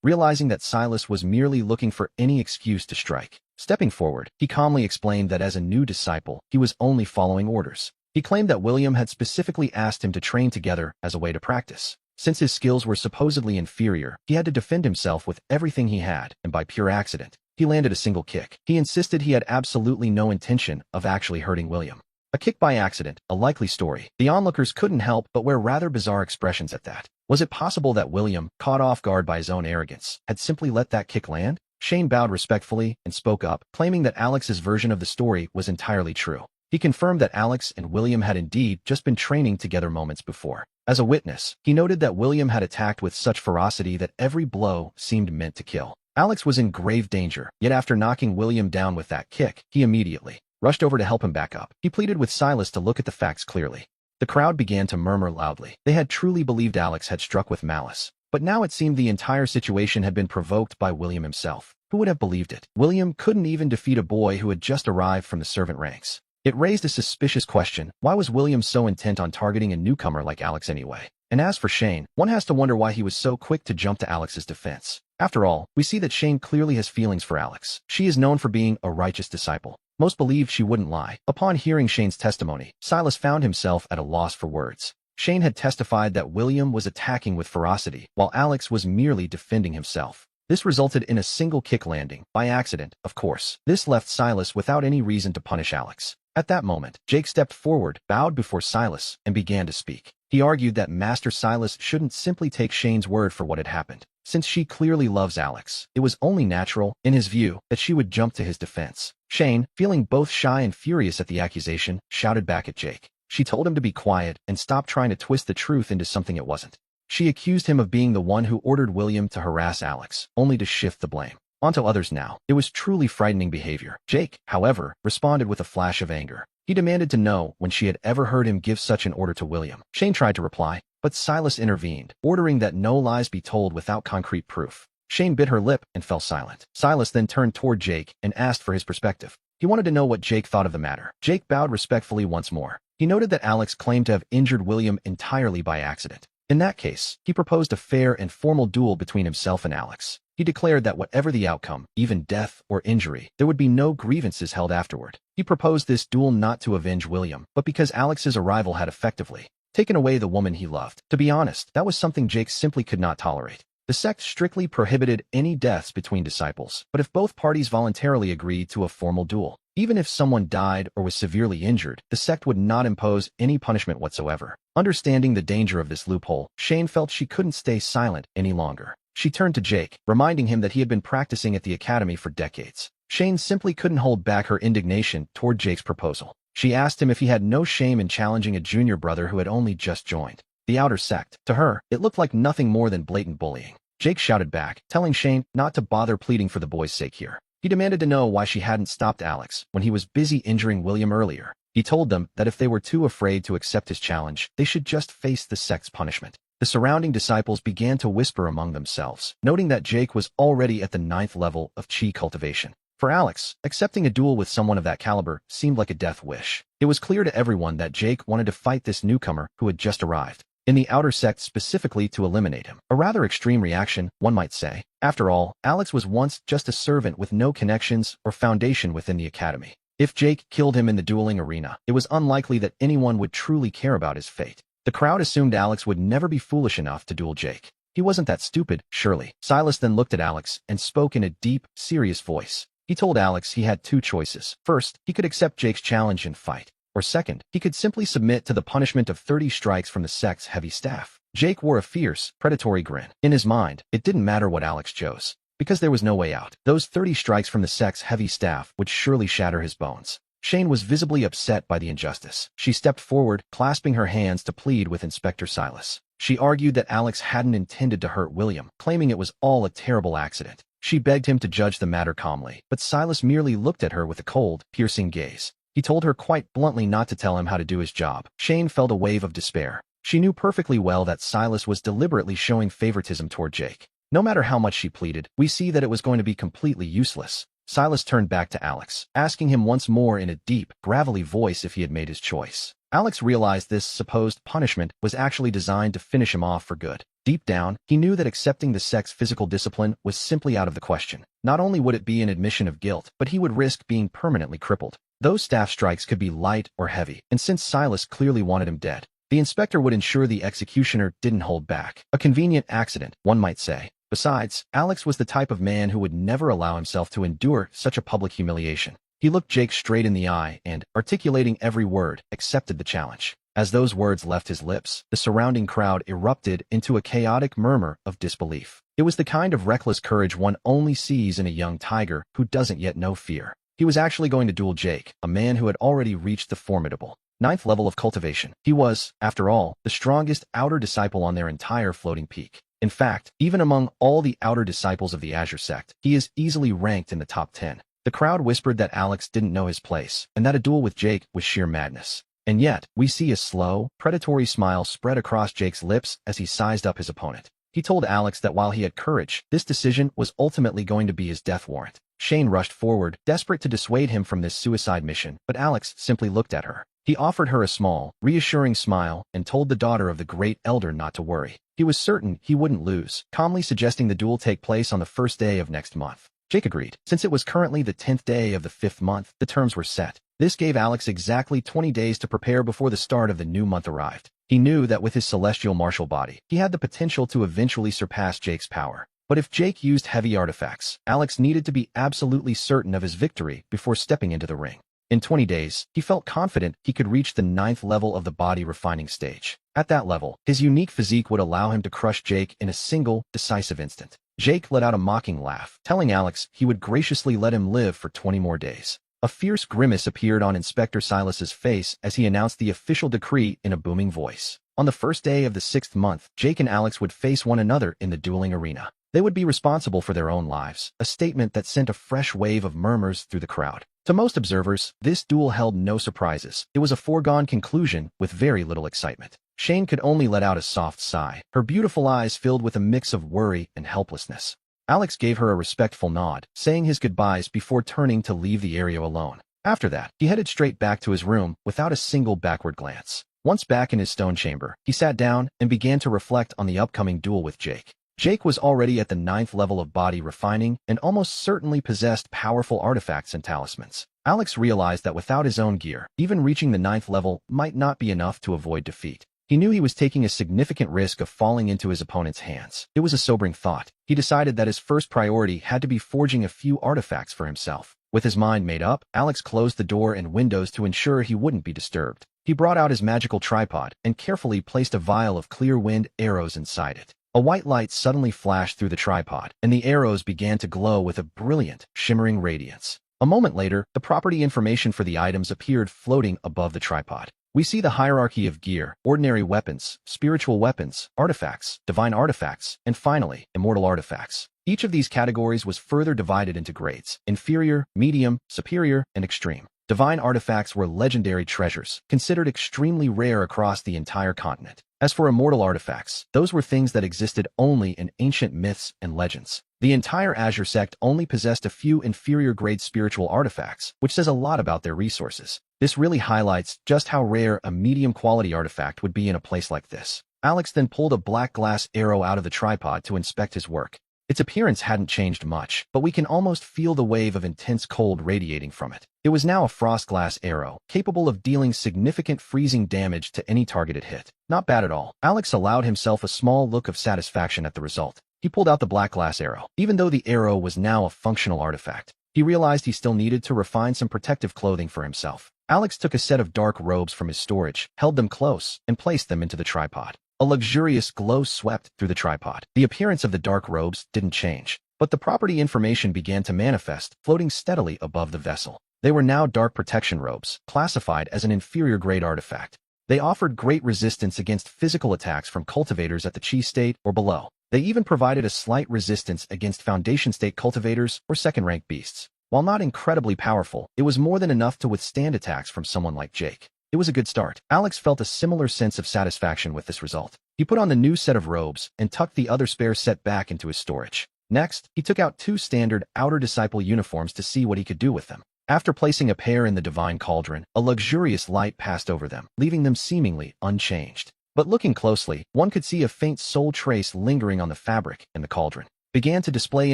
realizing that Silas was merely looking for any excuse to strike. Stepping forward, he calmly explained that as a new disciple, he was only following orders. He claimed that William had specifically asked him to train together as a way to practice. Since his skills were supposedly inferior, he had to defend himself with everything he had, and by pure accident, he landed a single kick. He insisted he had absolutely no intention of actually hurting William. A kick by accident, a likely story. The onlookers couldn't help but wear rather bizarre expressions at that. Was it possible that William, caught off guard by his own arrogance, had simply let that kick land? Shane bowed respectfully and spoke up, claiming that Alex's version of the story was entirely true. He confirmed that Alex and William had indeed just been training together moments before. As a witness, he noted that William had attacked with such ferocity that every blow seemed meant to kill. Alex was in grave danger, yet after knocking William down with that kick, he immediately rushed over to help him back up. He pleaded with Silas to look at the facts clearly. The crowd began to murmur loudly. They had truly believed Alex had struck with malice. But now it seemed the entire situation had been provoked by William himself. Who would have believed it? William couldn't even defeat a boy who had just arrived from the servant ranks. It raised a suspicious question. Why was William so intent on targeting a newcomer like Alex anyway? And as for Shane, one has to wonder why he was so quick to jump to Alex's defense. After all, we see that Shane clearly has feelings for Alex. She is known for being a righteous disciple. Most believed she wouldn't lie. Upon hearing Shane's testimony, Silas found himself at a loss for words. Shane had testified that William was attacking with ferocity, while Alex was merely defending himself. This resulted in a single kick landing, by accident, of course. This left Silas without any reason to punish Alex. At that moment, Jake stepped forward, bowed before Silas, and began to speak. He argued that Master Silas shouldn't simply take Shane's word for what had happened. Since she clearly loves Alex, it was only natural, in his view, that she would jump to his defense. Shane, feeling both shy and furious at the accusation, shouted back at Jake. She told him to be quiet and stop trying to twist the truth into something it wasn't. She accused him of being the one who ordered William to harass Alex, only to shift the blame onto others now. It was truly frightening behavior. Jake, however, responded with a flash of anger. He demanded to know when she had ever heard him give such an order to William. Shane tried to reply, but Silas intervened, ordering that no lies be told without concrete proof. Shane bit her lip and fell silent. Silas then turned toward Jake and asked for his perspective. He wanted to know what Jake thought of the matter. Jake bowed respectfully once more. He noted that Alex claimed to have injured William entirely by accident. In that case, he proposed a fair and formal duel between himself and Alex. He declared that whatever the outcome, even death or injury, there would be no grievances held afterward. He proposed this duel not to avenge William, but because Alex's arrival had effectively taken away the woman he loved. To be honest, that was something Jake simply could not tolerate. The sect strictly prohibited any deaths between disciples, but if both parties voluntarily agreed to a formal duel, even if someone died or was severely injured, the sect would not impose any punishment whatsoever. Understanding the danger of this loophole, Shane felt she couldn't stay silent any longer. She turned to Jake, reminding him that he had been practicing at the academy for decades. Shane simply couldn't hold back her indignation toward Jake's proposal. She asked him if he had no shame in challenging a junior brother who had only just joined the outer sect. To her, it looked like nothing more than blatant bullying. Jake shouted back, telling Shane not to bother pleading for the boy's sake here. He demanded to know why she hadn't stopped Alex when he was busy injuring William earlier. He told them that if they were too afraid to accept his challenge, they should just face the sect's punishment. The surrounding disciples began to whisper among themselves, noting that Jake was already at the 9th level of chi cultivation. For Alex, accepting a duel with someone of that caliber seemed like a death wish. It was clear to everyone that Jake wanted to fight this newcomer who had just arrived in the outer sect specifically to eliminate him. A rather extreme reaction, one might say. After all, Alex was once just a servant with no connections or foundation within the academy. If Jake killed him in the dueling arena, it was unlikely that anyone would truly care about his fate. The crowd assumed Alex would never be foolish enough to duel Jake. He wasn't that stupid, surely. Silas then looked at Alex and spoke in a deep, serious voice. He told Alex he had two choices. First, he could accept Jake's challenge and fight. Or second, he could simply submit to the punishment of 30 strikes from the sect's heavy staff. Jake wore a fierce, predatory grin. In his mind, it didn't matter what Alex chose, because there was no way out. Those 30 strikes from the sect's heavy staff would surely shatter his bones. Shane was visibly upset by the injustice. She stepped forward, clasping her hands to plead with Inspector Silas. She argued that Alex hadn't intended to hurt William, claiming it was all a terrible accident. She begged him to judge the matter calmly, but Silas merely looked at her with a cold, piercing gaze. He told her quite bluntly not to tell him how to do his job. Shane felt a wave of despair. She knew perfectly well that Silas was deliberately showing favoritism toward Jake. No matter how much she pleaded, we see that it was going to be completely useless. Silas turned back to Alex, asking him once more in a deep, gravelly voice if he had made his choice. Alex realized this supposed punishment was actually designed to finish him off for good. Deep down, he knew that accepting the sex's physical discipline was simply out of the question. Not only would it be an admission of guilt, but he would risk being permanently crippled. Those staff strikes could be light or heavy, and since Silas clearly wanted him dead, the inspector would ensure the executioner didn't hold back. A convenient accident, one might say. Besides, Alex was the type of man who would never allow himself to endure such a public humiliation. He looked Jake straight in the eye and, articulating every word, accepted the challenge. As those words left his lips, the surrounding crowd erupted into a chaotic murmur of disbelief. It was the kind of reckless courage one only sees in a young tiger who doesn't yet know fear. He was actually going to duel Jake, a man who had already reached the formidable 9th level of cultivation. He was, after all, the strongest outer disciple on their entire floating peak. In fact, even among all the outer disciples of the Azure sect, he is easily ranked in the top 10. The crowd whispered that Alex didn't know his place, and that a duel with Jake was sheer madness. And yet, we see a slow, predatory smile spread across Jake's lips as he sized up his opponent. He told Alex that while he had courage, this decision was ultimately going to be his death warrant. Shane rushed forward, desperate to dissuade him from this suicide mission, but Alex simply looked at her. He offered her a small, reassuring smile and told the daughter of the great elder not to worry. He was certain he wouldn't lose, calmly suggesting the duel take place on the first day of next month. Jake agreed. Since it was currently the 10th day of the 5th month, the terms were set. This gave Alex exactly 20 days to prepare before the start of the new month arrived. He knew that with his celestial martial body, he had the potential to eventually surpass Jake's power. But if Jake used heavy artifacts, Alex needed to be absolutely certain of his victory before stepping into the ring. In 20 days, he felt confident he could reach the 9th level of the body refining stage. At that level, his unique physique would allow him to crush Jake in a single, decisive instant. Jake let out a mocking laugh, telling Alex he would graciously let him live for 20 more days. A fierce grimace appeared on Inspector Silas's face as he announced the official decree in a booming voice. On the first day of the 6th month, Jake and Alex would face one another in the dueling arena. They would be responsible for their own lives, a statement that sent a fresh wave of murmurs through the crowd. To most observers, this duel held no surprises. It was a foregone conclusion with very little excitement. Shane could only let out a soft sigh, her beautiful eyes filled with a mix of worry and helplessness. Alex gave her a respectful nod, saying his goodbyes before turning to leave the area alone. After that, he headed straight back to his room without a single backward glance. Once back in his stone chamber, he sat down and began to reflect on the upcoming duel with Jake. Jake was already at the 9th level of body refining and almost certainly possessed powerful artifacts and talismans. Alex realized that without his own gear, even reaching the 9th level might not be enough to avoid defeat. He knew he was taking a significant risk of falling into his opponent's hands. It was a sobering thought. He decided that his first priority had to be forging a few artifacts for himself. With his mind made up, Alex closed the door and windows to ensure he wouldn't be disturbed. He brought out his magical tripod and carefully placed a vial of clear wind arrows inside it. A white light suddenly flashed through the tripod, and the arrows began to glow with a brilliant, shimmering radiance. A moment later, the property information for the items appeared floating above the tripod. We see the hierarchy of gear: ordinary weapons, spiritual weapons, artifacts, divine artifacts, and finally, immortal artifacts. Each of these categories was further divided into grades: inferior, medium, superior, and extreme. Divine artifacts were legendary treasures, considered extremely rare across the entire continent. As for immortal artifacts, those were things that existed only in ancient myths and legends. The entire Azure sect only possessed a few inferior-grade spiritual artifacts, which says a lot about their resources. This really highlights just how rare a medium-quality artifact would be in a place like this. Alex then pulled a black glass arrow out of the tripod to inspect his work. Its appearance hadn't changed much, but we can almost feel the wave of intense cold radiating from it. It was now a frost glass arrow, capable of dealing significant freezing damage to any targeted hit. Not bad at all. Alex allowed himself a small look of satisfaction at the result. He pulled out the black glass arrow. Even though the arrow was now a functional artifact, he realized he still needed to refine some protective clothing for himself. Alex took a set of dark robes from his storage, held them close, and placed them into the tripod. A luxurious glow swept through the tripod. The appearance of the dark robes didn't change, but the property information began to manifest, floating steadily above the vessel. They were now dark protection robes, classified as an inferior grade artifact. They offered great resistance against physical attacks from cultivators at the Chi state or below. They even provided a slight resistance against foundation state cultivators or second-rank beasts. While not incredibly powerful, it was more than enough to withstand attacks from someone like Jake. It was a good start. Alex felt a similar sense of satisfaction with this result. He put on the new set of robes and tucked the other spare set back into his storage. Next, he took out 2 standard outer disciple uniforms to see what he could do with them. After placing a pair in the divine cauldron, a luxurious light passed over them, leaving them seemingly unchanged. But looking closely, one could see a faint soul trace lingering on the fabric in the cauldron. Began to display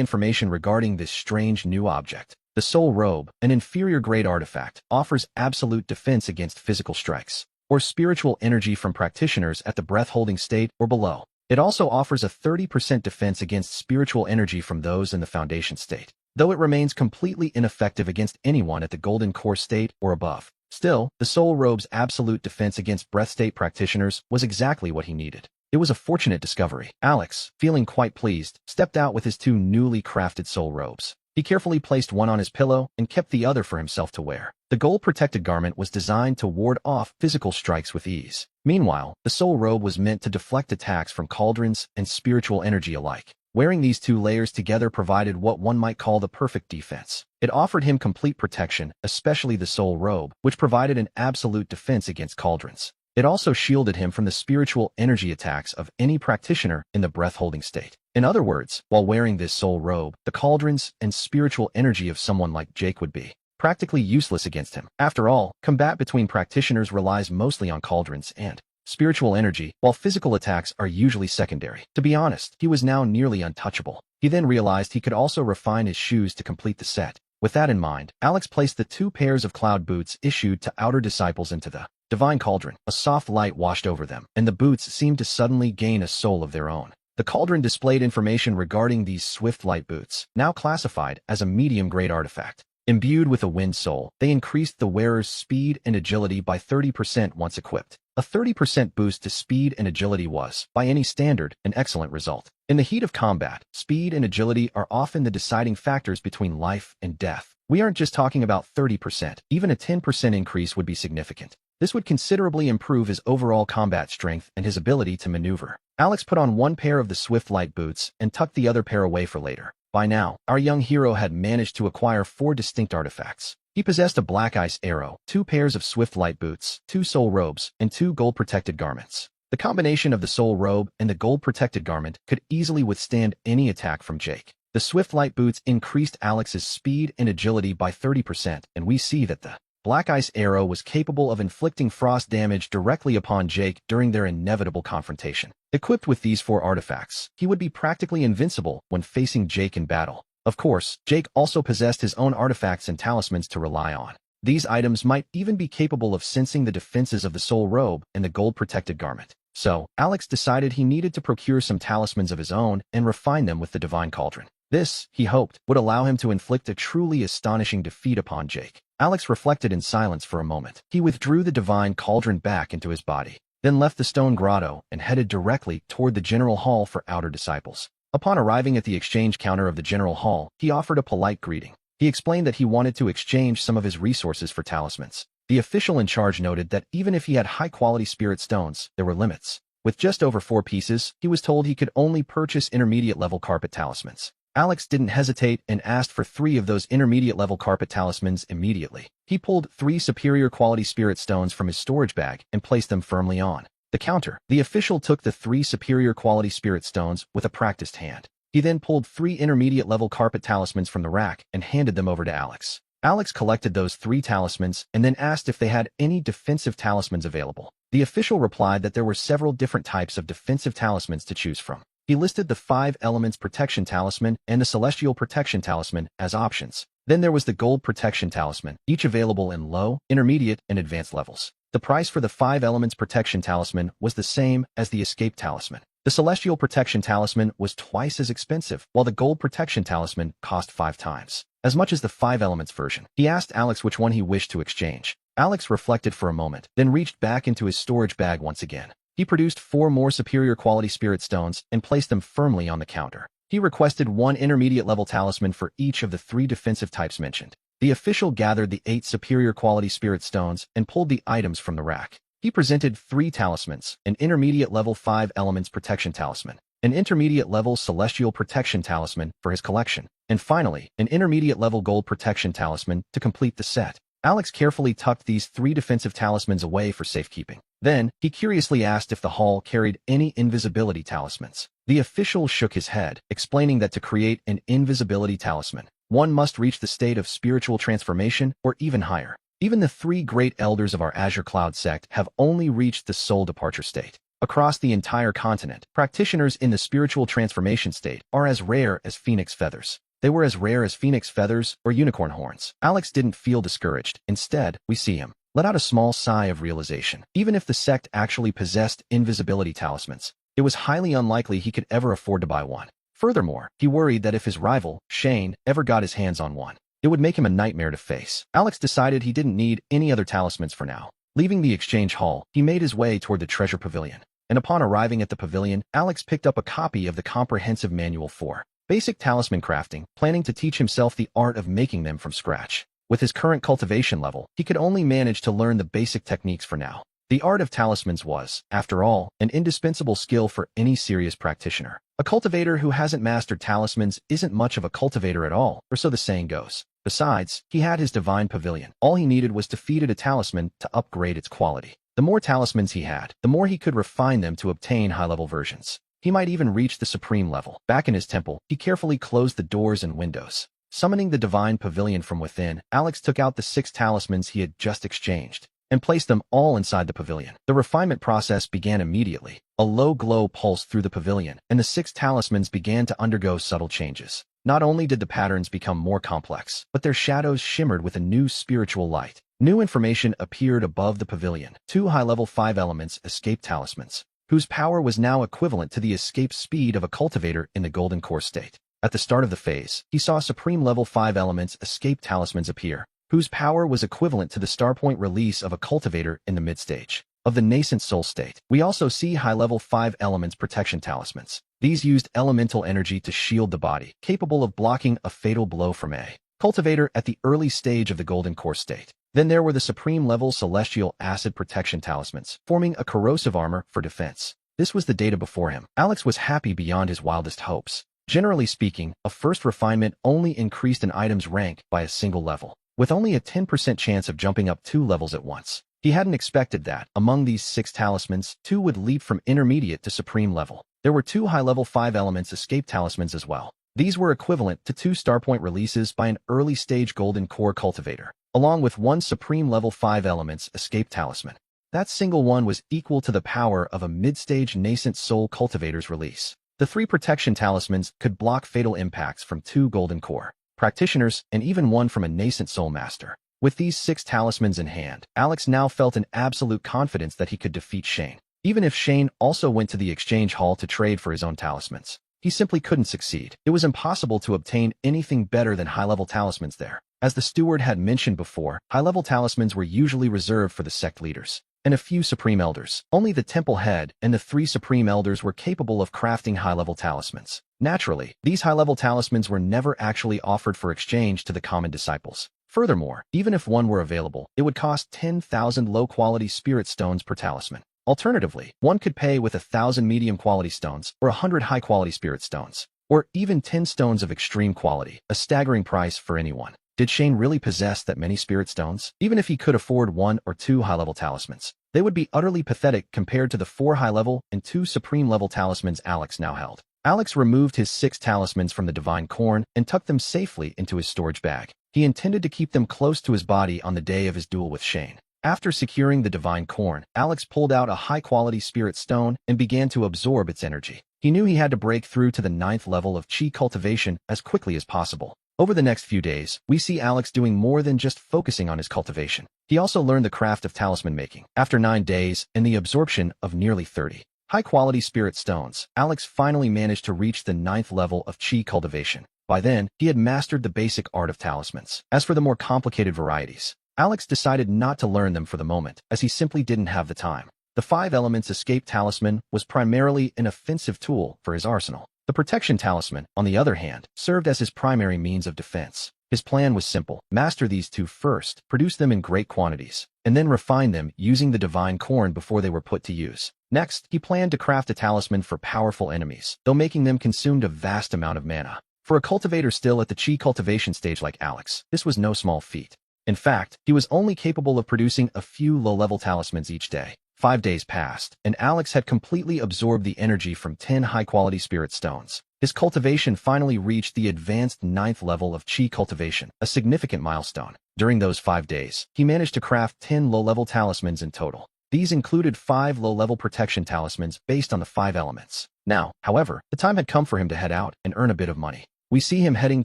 information regarding this strange new object. The soul robe, an inferior-grade artifact, offers absolute defense against physical strikes, or spiritual energy from practitioners at the breath-holding state or below. It also offers a 30% defense against spiritual energy from those in the foundation state, though it remains completely ineffective against anyone at the golden core state or above. Still, the soul robe's absolute defense against breath state practitioners was exactly what he needed. It was a fortunate discovery. Alex, feeling quite pleased, stepped out with his 2 newly crafted soul robes. He carefully placed one on his pillow and kept the other for himself to wear. The gold-protected garment was designed to ward off physical strikes with ease. Meanwhile, the soul robe was meant to deflect attacks from cauldrons and spiritual energy alike. Wearing these 2 layers together provided what one might call the perfect defense. It offered him complete protection, especially the soul robe, which provided an absolute defense against cauldrons. It also shielded him from the spiritual energy attacks of any practitioner in the breath-holding state. In other words, while wearing this soul robe, the cauldrons and spiritual energy of someone like Jake would be practically useless against him. After all, combat between practitioners relies mostly on cauldrons and spiritual energy, while physical attacks are usually secondary. To be honest, he was now nearly untouchable. He then realized he could also refine his shoes to complete the set. With that in mind, Alex placed the 2 pairs of cloud boots issued to outer disciples into the divine cauldron. A soft light washed over them, and the boots seemed to suddenly gain a soul of their own. The cauldron displayed information regarding these swift light boots, now classified as a medium-grade artifact. Imbued with a wind soul, they increased the wearer's speed and agility by 30% once equipped. A 30% boost to speed and agility was, by any standard, an excellent result. In the heat of combat, speed and agility are often the deciding factors between life and death. We aren't just talking about 30%, even a 10% increase would be significant. This would considerably improve his overall combat strength and his ability to maneuver. Alex put on 1 pair of the swift light boots and tucked the other pair away for later. By now, our young hero had managed to acquire 4 distinct artifacts. He possessed a black ice arrow, 2 pairs of swift light boots, 2 soul robes, and 2 gold-protected garments. The combination of the soul robe and the gold-protected garment could easily withstand any attack from Jake. The swift light boots increased Alex's speed and agility by 30%, and we see that the black ice arrow was capable of inflicting frost damage directly upon Jake during their inevitable confrontation. Equipped with these 4 artifacts, he would be practically invincible when facing Jake in battle. Of course, Jake also possessed his own artifacts and talismans to rely on. These items might even be capable of sensing the defenses of the soul robe and the gold-protected garment. So, Alex decided he needed to procure some talismans of his own and refine them with the divine cauldron. This, he hoped, would allow him to inflict a truly astonishing defeat upon Jake. Alex reflected in silence for a moment. He withdrew the divine cauldron back into his body, then left the stone grotto and headed directly toward the general hall for outer disciples. Upon arriving at the exchange counter of the general hall, he offered a polite greeting. He explained that he wanted to exchange some of his resources for talismans. The official in charge noted that even if he had high-quality spirit stones, there were limits. With just over 4 pieces, he was told he could only purchase intermediate-level carpet talismans. Alex didn't hesitate and asked for 3 of those intermediate-level carpet talismans immediately. He pulled 3 superior-quality spirit stones from his storage bag and placed them firmly on the counter. The official took the 3 superior-quality spirit stones with a practiced hand. He then pulled 3 intermediate-level carpet talismans from the rack and handed them over to Alex. Alex collected those 3 talismans and then asked if they had any defensive talismans available. The official replied that there were several different types of defensive talismans to choose from. He listed the 5 Elements Protection Talisman and the Celestial Protection Talisman as options. Then there was the Gold Protection Talisman, each available in low, intermediate, and advanced levels. The price for the 5 Elements Protection Talisman was the same as the Escape Talisman. The Celestial Protection Talisman was twice as expensive, while the Gold Protection Talisman cost 5 times as much as the 5 Elements version. He asked Alex which one he wished to exchange. Alex reflected for a moment, then reached back into his storage bag once again. He produced 4 more superior quality spirit stones and placed them firmly on the counter. He requested 1 intermediate level talisman for each of the 3 defensive types mentioned. The official gathered the 8 superior quality spirit stones and pulled the items from the rack. He presented 3 talismans: an intermediate level 5 elements protection talisman, an intermediate level celestial protection talisman for his collection, and finally, an intermediate level gold protection talisman to complete the set. Alex carefully tucked these 3 defensive talismans away for safekeeping. Then, he curiously asked if the hall carried any invisibility talismans. The official shook his head, explaining that to create an invisibility talisman, one must reach the state of spiritual transformation or even higher. Even the 3 great elders of our Azure Cloud sect have only reached the soul departure state. Across the entire continent, practitioners in the spiritual transformation state are as rare as phoenix feathers. They were as rare as phoenix feathers or unicorn horns. Alex didn't feel discouraged. Instead, we see him let out a small sigh of realization. Even if the sect actually possessed invisibility talismans, it was highly unlikely he could ever afford to buy one. Furthermore, he worried that if his rival, Shane, ever got his hands on one, it would make him a nightmare to face. Alex decided he didn't need any other talismans for now. Leaving the exchange hall, he made his way toward the treasure pavilion. And upon arriving at the pavilion, Alex picked up a copy of the comprehensive manual for basic talisman crafting, planning to teach himself the art of making them from scratch. With his current cultivation level, he could only manage to learn the basic techniques for now. The art of talismans was, after all, an indispensable skill for any serious practitioner. A cultivator who hasn't mastered talismans isn't much of a cultivator at all, or so the saying goes. Besides, he had his divine pavilion. All he needed was to feed it a talisman to upgrade its quality. The more talismans he had, the more he could refine them to obtain high-level versions. He might even reach the supreme level. Back in his temple, he carefully closed the doors and windows. Summoning the divine pavilion from within, Alex took out the 6 talismans he had just exchanged and placed them all inside the pavilion. The refinement process began immediately. A low glow pulsed through the pavilion, and the 6 talismans began to undergo subtle changes. Not only did the patterns become more complex, but their shadows shimmered with a new spiritual light. New information appeared above the pavilion. 2 high-level 5 elements escape talismans, whose power was now equivalent to the escape speed of a cultivator in the golden core state. At the start of the phase, he saw supreme level 5 elements escape talismans appear, whose power was equivalent to the starpoint release of a cultivator in the mid-stage of the nascent soul state. We also see high-level 5 elements protection talismans. These used elemental energy to shield the body, capable of blocking a fatal blow from a cultivator at the early stage of the golden core state. Then there were the supreme level celestial acid protection talismans, forming a corrosive armor for defense. This was the data before him. Alex was happy beyond his wildest hopes. Generally speaking, a first refinement only increased an item's rank by a single level, with only a 10% chance of jumping up 2 levels at once. He hadn't expected that, among these 6 talismans, 2 would leap from intermediate to supreme level. There were 2 high-level 5 elements escape talismans as well. These were equivalent to 2 starpoint releases by an early-stage golden core cultivator, along with 1 supreme level 5 elements escape talisman. That single one was equal to the power of a mid-stage nascent soul cultivator's release. The 3 protection talismans could block fatal impacts from 2 golden core practitioners and even 1 from a nascent soul master. With these 6 talismans in hand, Alex now felt an absolute confidence that he could defeat Shane. Even if Shane also went to the exchange hall to trade for his own talismans, he simply couldn't succeed. It was impossible to obtain anything better than high-level talismans there. As the steward had mentioned before, high-level talismans were usually reserved for the sect leaders and a few supreme elders. Only the temple head and the 3 supreme elders were capable of crafting high-level talismans. Naturally, these high-level talismans were never actually offered for exchange to the common disciples. Furthermore, even if one were available, it would cost 10,000 low-quality spirit stones per talisman. Alternatively, one could pay with 1,000 medium-quality stones or 100 high-quality spirit stones, or even 10 stones of extreme quality, a staggering price for anyone. Did Shane really possess that many spirit stones? Even if he could afford 1 or 2 high-level talismans, they would be utterly pathetic compared to the 4 high-level and 2 supreme-level talismans Alex now held. Alex removed his 6 talismans from the divine corn and tucked them safely into his storage bag. He intended to keep them close to his body on the day of his duel with Shane. After securing the divine corn, Alex pulled out a high-quality spirit stone and began to absorb its energy. He knew he had to break through to the 9th level of chi cultivation as quickly as possible. Over the next few days, we see Alex doing more than just focusing on his cultivation. He also learned the craft of talisman making. After 9 days and the absorption of nearly 30 high-quality spirit stones, Alex finally managed to reach the 9th level of chi cultivation. By then, he had mastered the basic art of talismans. As for the more complicated varieties, Alex decided not to learn them for the moment, as he simply didn't have the time. The 5 elements escape talisman was primarily an offensive tool for his arsenal. The protection talisman, on the other hand, served as his primary means of defense. His plan was simple: master these two first, produce them in great quantities, and then refine them using the divine corn before they were put to use. Next, he planned to craft a talisman for powerful enemies, though making them consumed a vast amount of mana. For a cultivator still at the chi cultivation stage like Alex, this was no small feat. In fact, he was only capable of producing a few low-level talismans each day. 5 days passed, and Alex had completely absorbed the energy from 10 high-quality spirit stones. His cultivation finally reached the advanced 9th level of chi cultivation, a significant milestone. During those 5 days, he managed to craft 10 low-level talismans in total. These included 5 low-level protection talismans based on the 5 elements. Now, however, the time had come for him to head out and earn a bit of money. We see him heading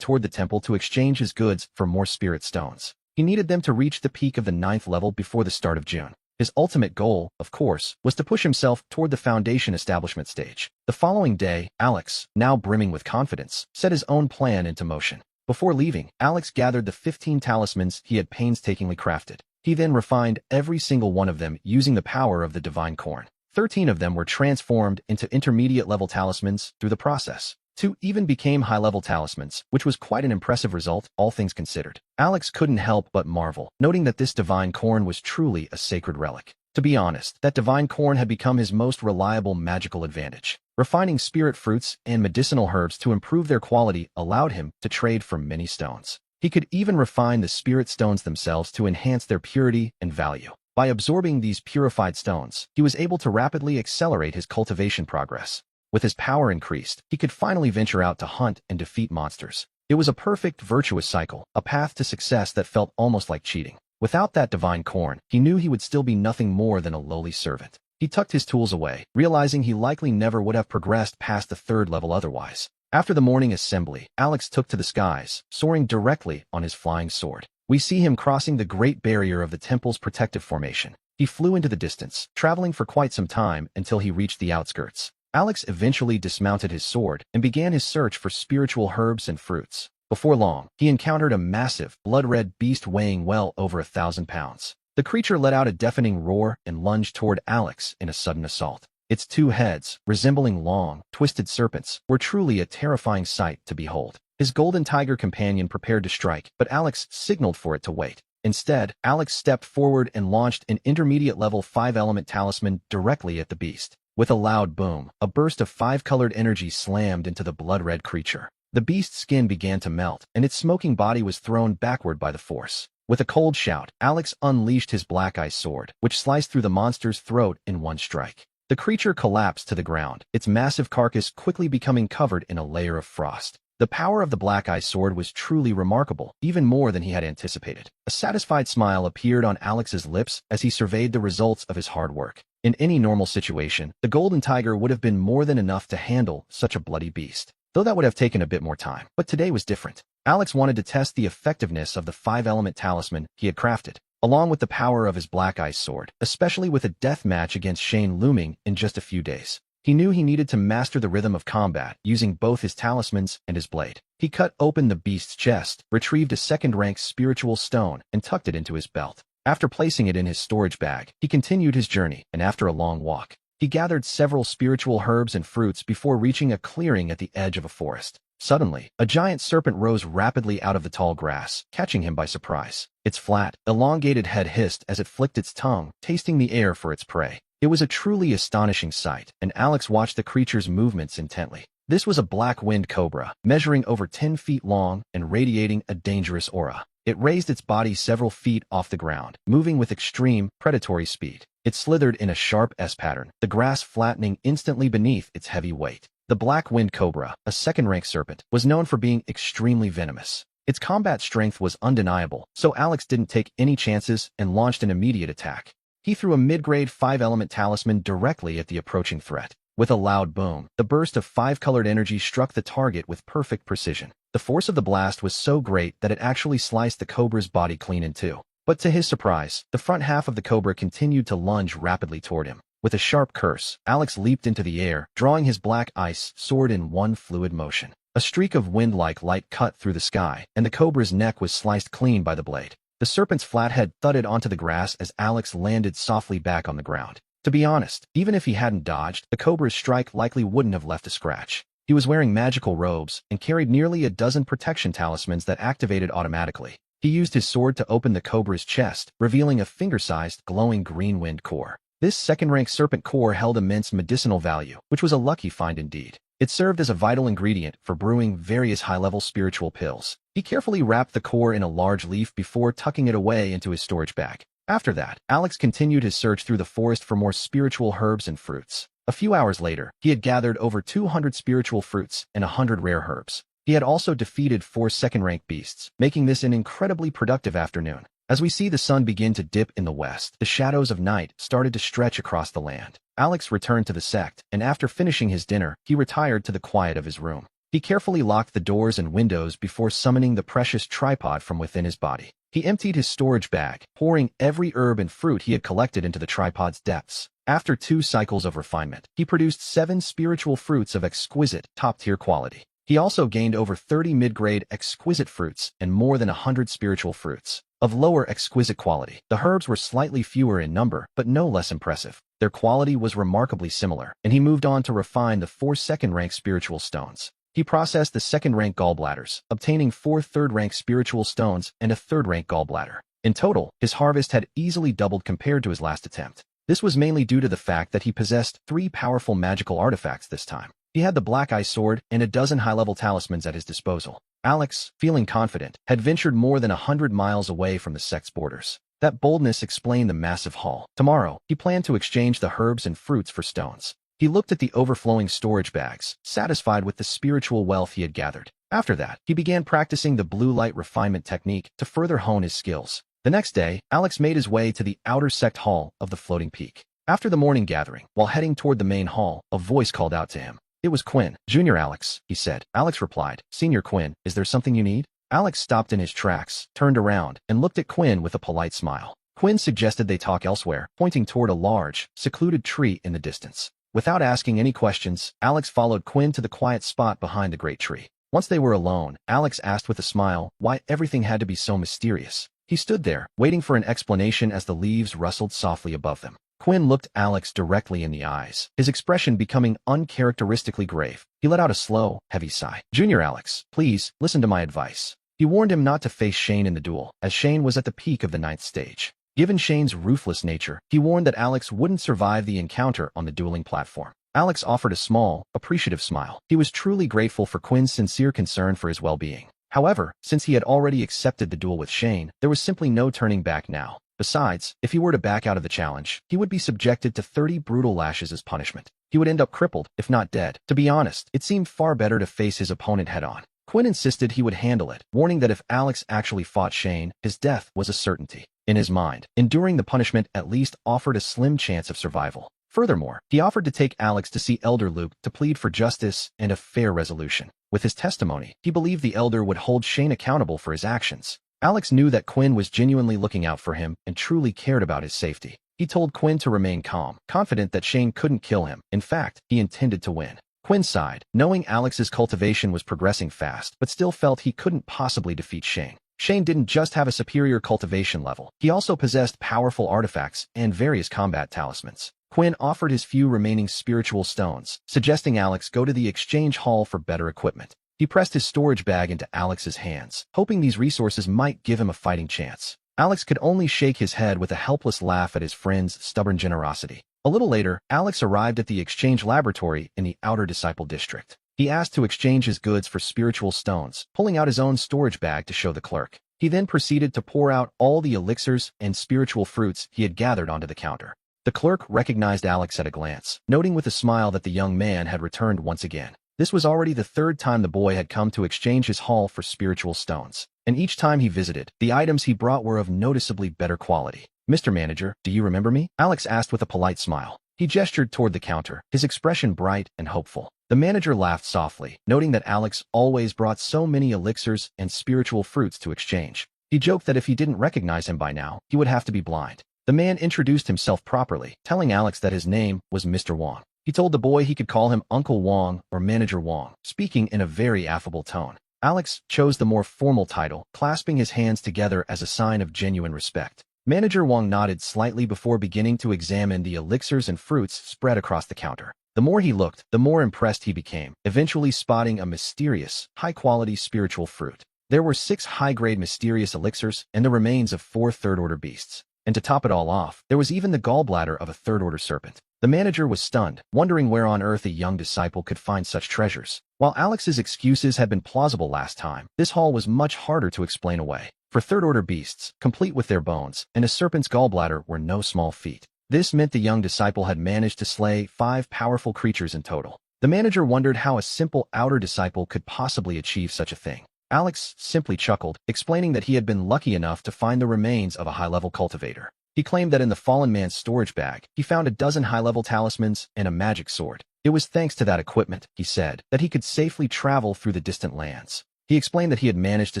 toward the temple to exchange his goods for more spirit stones. He needed them to reach the peak of the 9th level before the start of June. His ultimate goal, of course, was to push himself toward the foundation establishment stage. The following day, Alex, now brimming with confidence, set his own plan into motion. Before leaving, Alex gathered the 15 talismans he had painstakingly crafted. He then refined every single one of them using the power of the divine corn. 13 of them were transformed into intermediate-level talismans through the process. 2 even became high-level talismans, which was quite an impressive result, all things considered. Alex couldn't help but marvel, noting that this divine corn was truly a sacred relic. To be honest, that divine corn had become his most reliable magical advantage. Refining spirit fruits and medicinal herbs to improve their quality allowed him to trade for many stones. He could even refine the spirit stones themselves to enhance their purity and value. By absorbing these purified stones, he was able to rapidly accelerate his cultivation progress. With his power increased, he could finally venture out to hunt and defeat monsters. It was a perfect, virtuous cycle, a path to success that felt almost like cheating. Without that divine corn, he knew he would still be nothing more than a lowly servant. He tucked his tools away, realizing he likely never would have progressed past the 3rd level otherwise. After the morning assembly, Alex took to the skies, soaring directly on his flying sword. We see him crossing the great barrier of the temple's protective formation. He flew into the distance, traveling for quite some time until he reached the outskirts. Alex eventually dismounted his sword and began his search for spiritual herbs and fruits. Before long, he encountered a massive, blood-red beast weighing well over 1,000 pounds. The creature let out a deafening roar and lunged toward Alex in a sudden assault. Its 2 heads, resembling long, twisted serpents, were truly a terrifying sight to behold. His golden tiger companion prepared to strike, but Alex signaled for it to wait. Instead, Alex stepped forward and launched an intermediate-level 5-element talisman directly at the beast. With a loud boom, a burst of 5-colored energy slammed into the blood-red creature. The beast's skin began to melt, and its smoking body was thrown backward by the force. With a cold shout, Alex unleashed his black ice sword, which sliced through the monster's throat in one strike. The creature collapsed to the ground, its massive carcass quickly becoming covered in a layer of frost. The power of the black ice sword was truly remarkable, even more than he had anticipated. A satisfied smile appeared on Alex's lips as he surveyed the results of his hard work. In any normal situation, the golden tiger would have been more than enough to handle such a bloody beast, though that would have taken a bit more time. But today was different. Alex wanted to test the effectiveness of the 5-element talisman he had crafted, along with the power of his black ice sword, especially with a death match against Shane looming in just a few days. He knew he needed to master the rhythm of combat using both his talismans and his blade. He cut open the beast's chest, retrieved a 2nd-rank spiritual stone, and tucked it into his belt. After placing it in his storage bag, he continued his journey, and after a long walk, he gathered several spiritual herbs and fruits before reaching a clearing at the edge of a forest. Suddenly, a giant serpent rose rapidly out of the tall grass, catching him by surprise. Its flat, elongated head hissed as it flicked its tongue, tasting the air for its prey. It was a truly astonishing sight, and Alex watched the creature's movements intently. This was a black-winged cobra, measuring over 10 feet long and radiating a dangerous aura. It raised its body several feet off the ground, moving with extreme, predatory speed. It slithered in a sharp S-pattern, the grass flattening instantly beneath its heavy weight. The black-winged cobra, a 2nd-rank serpent, was known for being extremely venomous. Its combat strength was undeniable, so Alex didn't take any chances and launched an immediate attack. He threw a mid-grade 5-element talisman directly at the approaching threat. With a loud boom, the burst of 5-colored energy struck the target with perfect precision. The force of the blast was so great that it actually sliced the cobra's body clean in two. But to his surprise, the front half of the cobra continued to lunge rapidly toward him. With a sharp curse, Alex leaped into the air, drawing his black ice sword in one fluid motion. A streak of wind-like light cut through the sky, and the cobra's neck was sliced clean by the blade. The serpent's flat head thudded onto the grass as Alex landed softly back on the ground. To be honest, even if he hadn't dodged, the cobra's strike likely wouldn't have left a scratch. He was wearing magical robes and carried nearly a dozen protection talismans that activated automatically. He used his sword to open the cobra's chest, revealing a finger-sized, glowing green wind core. This second-rank serpent core held immense medicinal value, which was a lucky find indeed. It served as a vital ingredient for brewing various high-level spiritual pills. He carefully wrapped the core in a large leaf before tucking it away into his storage bag. After that, Alex continued his search through the forest for more spiritual herbs and fruits. A few hours later, he had gathered over 200 spiritual fruits and 100 rare herbs. He had also defeated 4 second-rank beasts, making this an incredibly productive afternoon. As we see the sun begin to dip in the west, the shadows of night started to stretch across the land. Alex returned to the sect, and after finishing his dinner, he retired to the quiet of his room. He carefully locked the doors and windows before summoning the precious tripod from within his body. He emptied his storage bag, pouring every herb and fruit he had collected into the tripod's depths. After 2 cycles of refinement, he produced 7 spiritual fruits of exquisite, top-tier quality. He also gained over 30 mid-grade exquisite fruits and more than 100 spiritual fruits of lower exquisite quality. The herbs were slightly fewer in number, but no less impressive. Their quality was remarkably similar, and he moved on to refine the 4 second-rank spiritual stones. He processed the second-rank gallbladders, obtaining 4 third-rank spiritual stones and a third-rank gallbladder. In total, his harvest had easily doubled compared to his last attempt. This was mainly due to the fact that he possessed 3 powerful magical artifacts this time. He had the Black Eye Sword and a dozen high-level talismans at his disposal. Alex, feeling confident, had ventured more than 100 miles away from the sect's borders. That boldness explained the massive haul. Tomorrow, he planned to exchange the herbs and fruits for stones. He looked at the overflowing storage bags, satisfied with the spiritual wealth he had gathered. After that, he began practicing the blue light refinement technique to further hone his skills. The next day, Alex made his way to the outer sect hall of the floating peak. After the morning gathering, while heading toward the main hall, a voice called out to him. It was Quinn. Junior Alex, he said. Alex replied, Senior Quinn, is there something you need? Alex stopped in his tracks, turned around, and looked at Quinn with a polite smile. Quinn suggested they talk elsewhere, pointing toward a large, secluded tree in the distance. Without asking any questions, Alex followed Quinn to the quiet spot behind the great tree. Once they were alone, Alex asked with a smile why everything had to be so mysterious. He stood there, waiting for an explanation as the leaves rustled softly above them. Quinn looked Alex directly in the eyes, his expression becoming uncharacteristically grave. He let out a slow, heavy sigh. Junior Alex, please, listen to my advice. He warned him not to face Shane in the duel, as Shane was at the peak of the 9th stage. Given Shane's ruthless nature, he warned that Alex wouldn't survive the encounter on the dueling platform. Alex offered a small, appreciative smile. He was truly grateful for Quinn's sincere concern for his well-being. However, since he had already accepted the duel with Shane, there was simply no turning back now. Besides, if he were to back out of the challenge, he would be subjected to 30 brutal lashes as punishment. He would end up crippled, if not dead. To be honest, it seemed far better to face his opponent head-on. Quinn insisted he would handle it, warning that if Alex actually fought Shane, his death was a certainty. In his mind, enduring the punishment at least offered a slim chance of survival. Furthermore, he offered to take Alex to see Elder Luke to plead for justice and a fair resolution. With his testimony, he believed the Elder would hold Shane accountable for his actions. Alex knew that Quinn was genuinely looking out for him and truly cared about his safety. He told Quinn to remain calm, confident that Shane couldn't kill him. In fact, he intended to win. Quinn sighed, knowing Alex's cultivation was progressing fast, but still felt he couldn't possibly defeat Shane. Shane didn't just have a superior cultivation level, he also possessed powerful artifacts and various combat talismans. Quinn offered his few remaining spiritual stones, suggesting Alex go to the exchange hall for better equipment. He pressed his storage bag into Alex's hands, hoping these resources might give him a fighting chance. Alex could only shake his head with a helpless laugh at his friend's stubborn generosity. A little later, Alex arrived at the exchange laboratory in the Outer Disciple District. He asked to exchange his goods for spiritual stones, pulling out his own storage bag to show the clerk. He then proceeded to pour out all the elixirs and spiritual fruits he had gathered onto the counter. The clerk recognized Alex at a glance, noting with a smile that the young man had returned once again. This was already the 3rd time the boy had come to exchange his haul for spiritual stones, and each time he visited, the items he brought were of noticeably better quality. Mr. Manager, do you remember me? Alex asked with a polite smile. He gestured toward the counter, his expression bright and hopeful. The manager laughed softly, noting that Alex always brought so many elixirs and spiritual fruits to exchange. He joked that if he didn't recognize him by now, he would have to be blind. The man introduced himself properly, telling Alex that his name was Mr. Wong. He told the boy he could call him Uncle Wong or Manager Wong, speaking in a very affable tone. Alex chose the more formal title, clasping his hands together as a sign of genuine respect. Manager Wong nodded slightly before beginning to examine the elixirs and fruits spread across the counter. The more he looked, the more impressed he became, eventually spotting a mysterious, high-quality spiritual fruit. There were 6 high-grade mysterious elixirs and the remains of 4 third-order beasts. And to top it all off, there was even the gallbladder of a third-order serpent. The manager was stunned, wondering where on earth a young disciple could find such treasures. While Alex's excuses had been plausible last time, this haul was much harder to explain away. For third-order beasts, complete with their bones, and a serpent's gallbladder were no small feat. This meant the young disciple had managed to slay 5 powerful creatures in total. The manager wondered how a simple outer disciple could possibly achieve such a thing. Alex simply chuckled, explaining that he had been lucky enough to find the remains of a high-level cultivator. He claimed that in the fallen man's storage bag, he found a dozen high-level talismans and a magic sword. It was thanks to that equipment, he said, that he could safely travel through the distant lands. He explained that he had managed to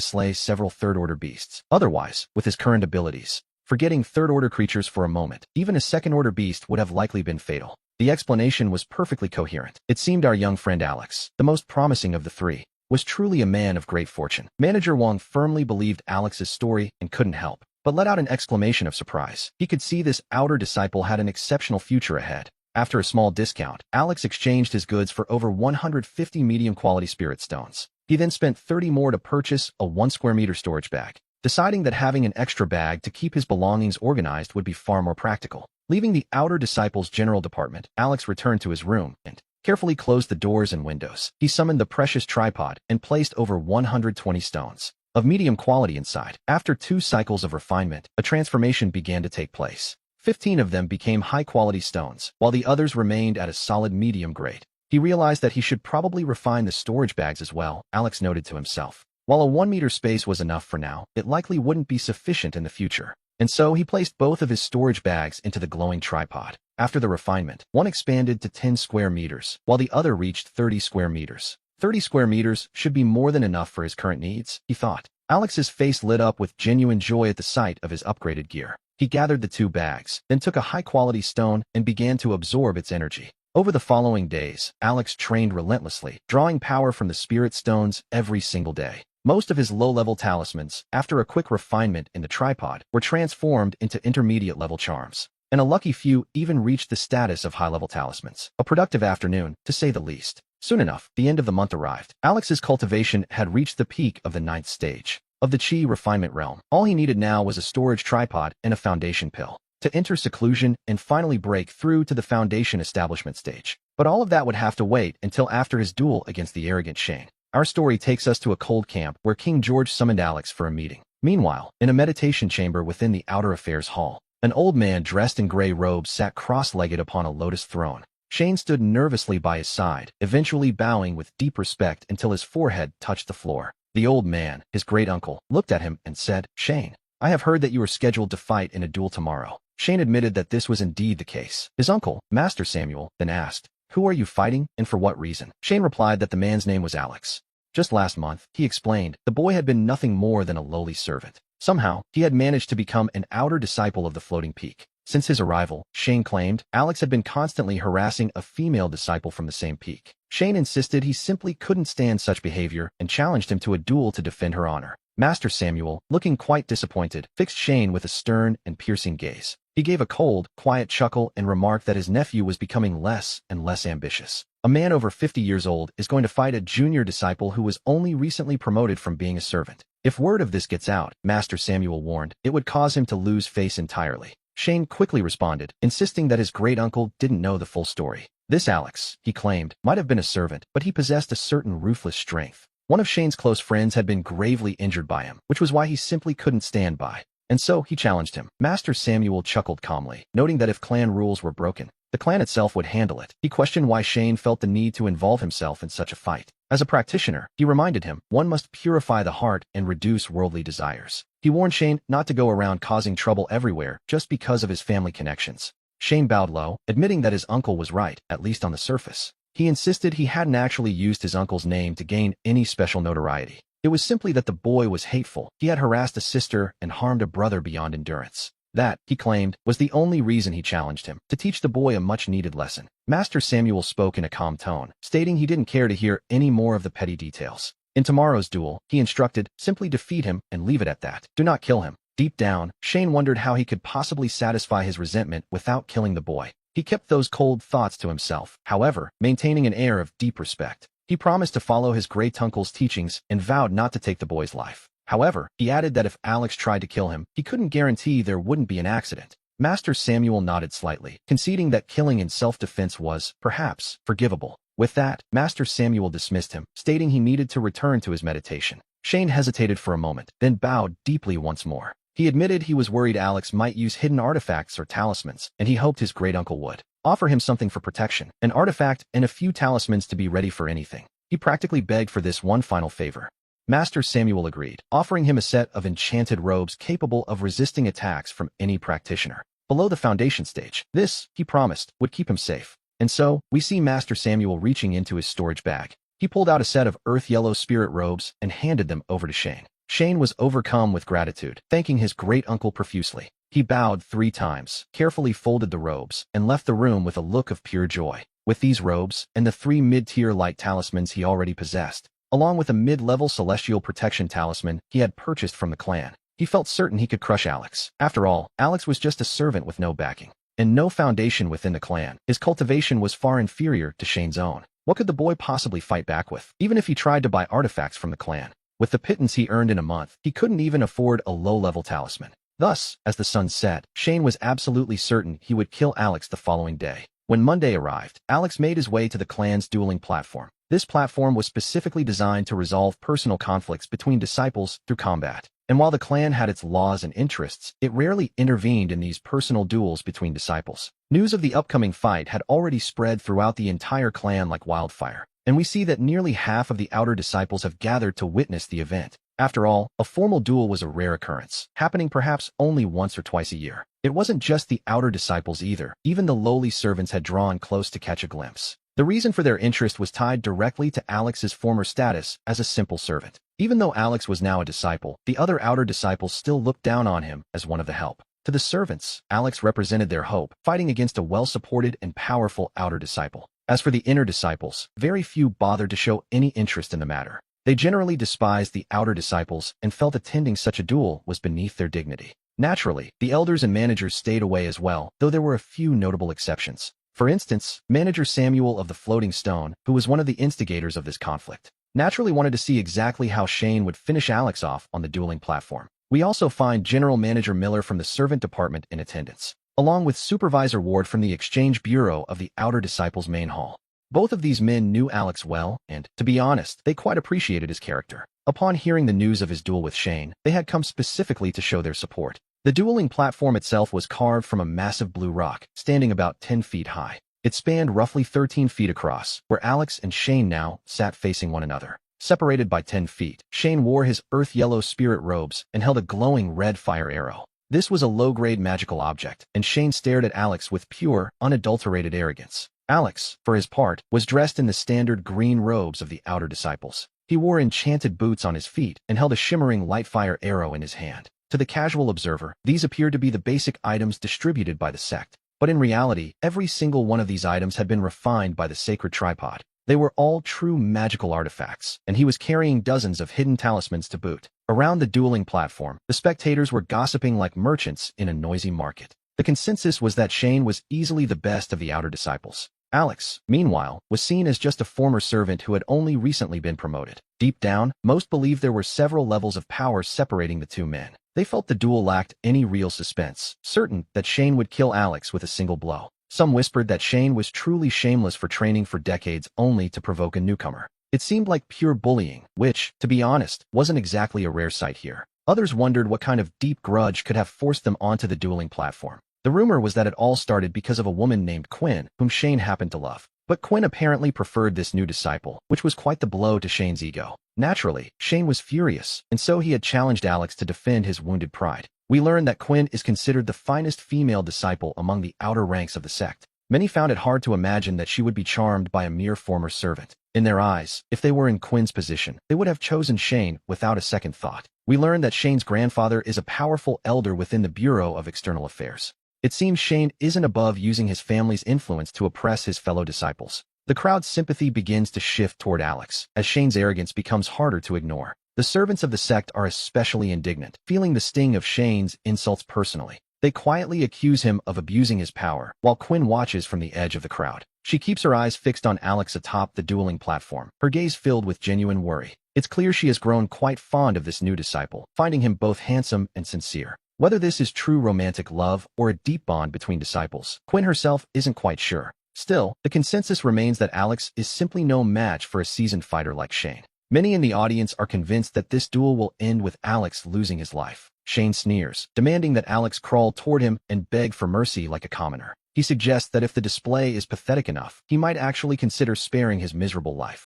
slay several third-order beasts. Otherwise, with his current abilities, forgetting third-order creatures for a moment, even a second-order beast would have likely been fatal. The explanation was perfectly coherent. It seemed our young friend Alex, the most promising of the 3, was truly a man of great fortune. Manager Wang firmly believed Alex's story and couldn't help but let out an exclamation of surprise. He could see this outer disciple had an exceptional future ahead. After a small discount, Alex exchanged his goods for over 150 medium-quality spirit stones. He then spent 30 more to purchase a 1-square-meter storage bag, deciding that having an extra bag to keep his belongings organized would be far more practical. Leaving the outer disciple's general department, Alex returned to his room and carefully closed the doors and windows. He summoned the precious tripod and placed over 120 stones of medium quality inside. After 2 cycles of refinement, a transformation began to take place. 15 of them became high-quality stones, while the others remained at a solid medium grade. He realized that he should probably refine the storage bags as well, Alex noted to himself. While a 1-meter space was enough for now, it likely wouldn't be sufficient in the future. And so he placed both of his storage bags into the glowing tripod. After the refinement, one expanded to 10 square meters, while the other reached 30 square meters. 30 square meters should be more than enough for his current needs, he thought. Alex's face lit up with genuine joy at the sight of his upgraded gear. He gathered the 2 bags, then took a high-quality stone and began to absorb its energy. Over the following days, Alex trained relentlessly, drawing power from the spirit stones every single day. Most of his low-level talismans, after a quick refinement in the tripod, were transformed into intermediate-level charms, and a lucky few even reached the status of high-level talismans. A productive afternoon, to say the least. Soon enough, the end of the month arrived. Alex's cultivation had reached the peak of the 9th stage of the Qi refinement realm. All he needed now was a storage tripod and a foundation pill to enter seclusion and finally break through to the foundation establishment stage. But all of that would have to wait until after his duel against the arrogant Shane. Our story takes us to a cold camp where King George summoned Alex for a meeting. Meanwhile, in a meditation chamber within the Outer Affairs Hall, an old man dressed in gray robes sat cross-legged upon a lotus throne. Shane stood nervously by his side, eventually bowing with deep respect until his forehead touched the floor. The old man, his great-uncle, looked at him and said, "Shane, I have heard that you are scheduled to fight in a duel tomorrow." Shane admitted that this was indeed the case. His uncle, Master Samuel, then asked, "Who are you fighting, and for what reason?" Shane replied that the man's name was Alex. Just last month, he explained, the boy had been nothing more than a lowly servant. Somehow, he had managed to become an outer disciple of the floating peak. Since his arrival, Shane claimed, Alex had been constantly harassing a female disciple from the same peak. Shane insisted he simply couldn't stand such behavior and challenged him to a duel to defend her honor. Master Samuel, looking quite disappointed, fixed Shane with a stern and piercing gaze. He gave a cold, quiet chuckle and remarked that his nephew was becoming less and less ambitious. A man over 50 years old is going to fight a junior disciple who was only recently promoted from being a servant. If word of this gets out, Master Samuel warned, it would cause him to lose face entirely. Shane quickly responded, insisting that his great-uncle didn't know the full story. This Alex, he claimed, might have been a servant, but he possessed a certain ruthless strength. One of Shane's close friends had been gravely injured by him, which was why he simply couldn't stand by. And so he challenged him. Master Samuel chuckled calmly, noting that if clan rules were broken, the clan itself would handle it. He questioned why Shane felt the need to involve himself in such a fight. As a practitioner, he reminded him, one must purify the heart and reduce worldly desires. He warned Shane not to go around causing trouble everywhere just because of his family connections. Shane bowed low, admitting that his uncle was right, at least on the surface. He insisted he hadn't actually used his uncle's name to gain any special notoriety. It was simply that the boy was hateful. He had harassed a sister and harmed a brother beyond endurance. That, he claimed, was the only reason he challenged him, to teach the boy a much-needed lesson. Master Samuel spoke in a calm tone, stating he didn't care to hear any more of the petty details. In tomorrow's duel, he instructed, simply defeat him and leave it at that. Do not kill him. Deep down, Shane wondered how he could possibly satisfy his resentment without killing the boy. He kept those cold thoughts to himself, however, maintaining an air of deep respect. He promised to follow his great-uncle's teachings and vowed not to take the boy's life. However, he added that if Alex tried to kill him, he couldn't guarantee there wouldn't be an accident. Master Samuel nodded slightly, conceding that killing in self-defense was, perhaps, forgivable. With that, Master Samuel dismissed him, stating he needed to return to his meditation. Shane hesitated for a moment, then bowed deeply once more. He admitted he was worried Alex might use hidden artifacts or talismans, and he hoped his great-uncle would offer him something for protection, an artifact and a few talismans to be ready for anything. He practically begged for this one final favor. Master Samuel agreed, offering him a set of enchanted robes capable of resisting attacks from any practitioner. Below the foundation stage, this, he promised, would keep him safe. And so, we see Master Samuel reaching into his storage bag. He pulled out a set of earth-yellow spirit robes and handed them over to Shane. Shane was overcome with gratitude, thanking his great-uncle profusely. He bowed 3 times, carefully folded the robes, and left the room with a look of pure joy. With these robes, and the 3 mid-tier light talismans he already possessed, along with a mid-level celestial protection talisman he had purchased from the clan, he felt certain he could crush Alex. After all, Alex was just a servant with no backing, and no foundation within the clan. His cultivation was far inferior to Shane's own. What could the boy possibly fight back with, even if he tried to buy artifacts from the clan? With the pittance he earned in a month, he couldn't even afford a low-level talisman. Thus, as the sun set, Shane was absolutely certain he would kill Alex the following day. When Monday arrived, Alex made his way to the clan's dueling platform. This platform was specifically designed to resolve personal conflicts between disciples through combat. And while the clan had its laws and interests, it rarely intervened in these personal duels between disciples. News of the upcoming fight had already spread throughout the entire clan like wildfire, and we see that nearly half of the outer disciples have gathered to witness the event. After all, a formal duel was a rare occurrence, happening perhaps only once or twice a year. It wasn't just the outer disciples either. Even the lowly servants had drawn close to catch a glimpse. The reason for their interest was tied directly to Alex's former status as a simple servant. Even though Alex was now a disciple, the other outer disciples still looked down on him as one of the help. To the servants, Alex represented their hope, fighting against a well-supported and powerful outer disciple. As for the inner disciples, very few bothered to show any interest in the matter. They generally despised the outer disciples and felt attending such a duel was beneath their dignity. Naturally, the elders and managers stayed away as well, though there were a few notable exceptions. For instance, Manager Samuel of the Floating Stone, who was one of the instigators of this conflict, naturally wanted to see exactly how Shane would finish Alex off on the dueling platform. We also find General Manager Miller from the Servant Department in attendance, along with Supervisor Ward from the Exchange Bureau of the Outer Disciples' main hall. Both of these men knew Alex well, and, to be honest, they quite appreciated his character. Upon hearing the news of his duel with Shane, they had come specifically to show their support. The dueling platform itself was carved from a massive blue rock, standing about 10 feet high. It spanned roughly 13 feet across, where Alex and Shane now sat facing one another. Separated by 10 feet, Shane wore his earth-yellow spirit robes and held a glowing red fire arrow. This was a low-grade magical object, and Shane stared at Alex with pure, unadulterated arrogance. Alex, for his part, was dressed in the standard green robes of the outer disciples. He wore enchanted boots on his feet and held a shimmering light-fire arrow in his hand. To the casual observer, these appeared to be the basic items distributed by the sect. But in reality, every single one of these items had been refined by the sacred tripod. They were all true magical artifacts, and he was carrying dozens of hidden talismans to boot. Around the dueling platform, the spectators were gossiping like merchants in a noisy market. The consensus was that Shane was easily the best of the outer disciples. Alex, meanwhile, was seen as just a former servant who had only recently been promoted. Deep down, most believed there were several levels of power separating the two men. They felt the duel lacked any real suspense, certain that Shane would kill Alex with a single blow. Some whispered that Shane was truly shameless for training for decades only to provoke a newcomer. It seemed like pure bullying, which, to be honest, wasn't exactly a rare sight here. Others wondered what kind of deep grudge could have forced them onto the dueling platform. The rumor was that it all started because of a woman named Quinn, whom Shane happened to love. But Quinn apparently preferred this new disciple, which was quite the blow to Shane's ego. Naturally, Shane was furious, and so he had challenged Alex to defend his wounded pride. We learned that Quinn is considered the finest female disciple among the outer ranks of the sect. Many found it hard to imagine that she would be charmed by a mere former servant. In their eyes, if they were in Quinn's position, they would have chosen Shane without a second thought. We learned that Shane's grandfather is a powerful elder within the Bureau of External Affairs. It seems Shane isn't above using his family's influence to oppress his fellow disciples. The crowd's sympathy begins to shift toward Alex, as Shane's arrogance becomes harder to ignore. The servants of the sect are especially indignant, feeling the sting of Shane's insults personally. They quietly accuse him of abusing his power, while Quinn watches from the edge of the crowd. She keeps her eyes fixed on Alex atop the dueling platform, her gaze filled with genuine worry. It's clear she has grown quite fond of this new disciple, finding him both handsome and sincere. Whether this is true romantic love or a deep bond between disciples, Quinn herself isn't quite sure. Still, the consensus remains that Alex is simply no match for a seasoned fighter like Shane. Many in the audience are convinced that this duel will end with Alex losing his life. Shane sneers, demanding that Alex crawl toward him and beg for mercy like a commoner. He suggests that if the display is pathetic enough, he might actually consider sparing his miserable life.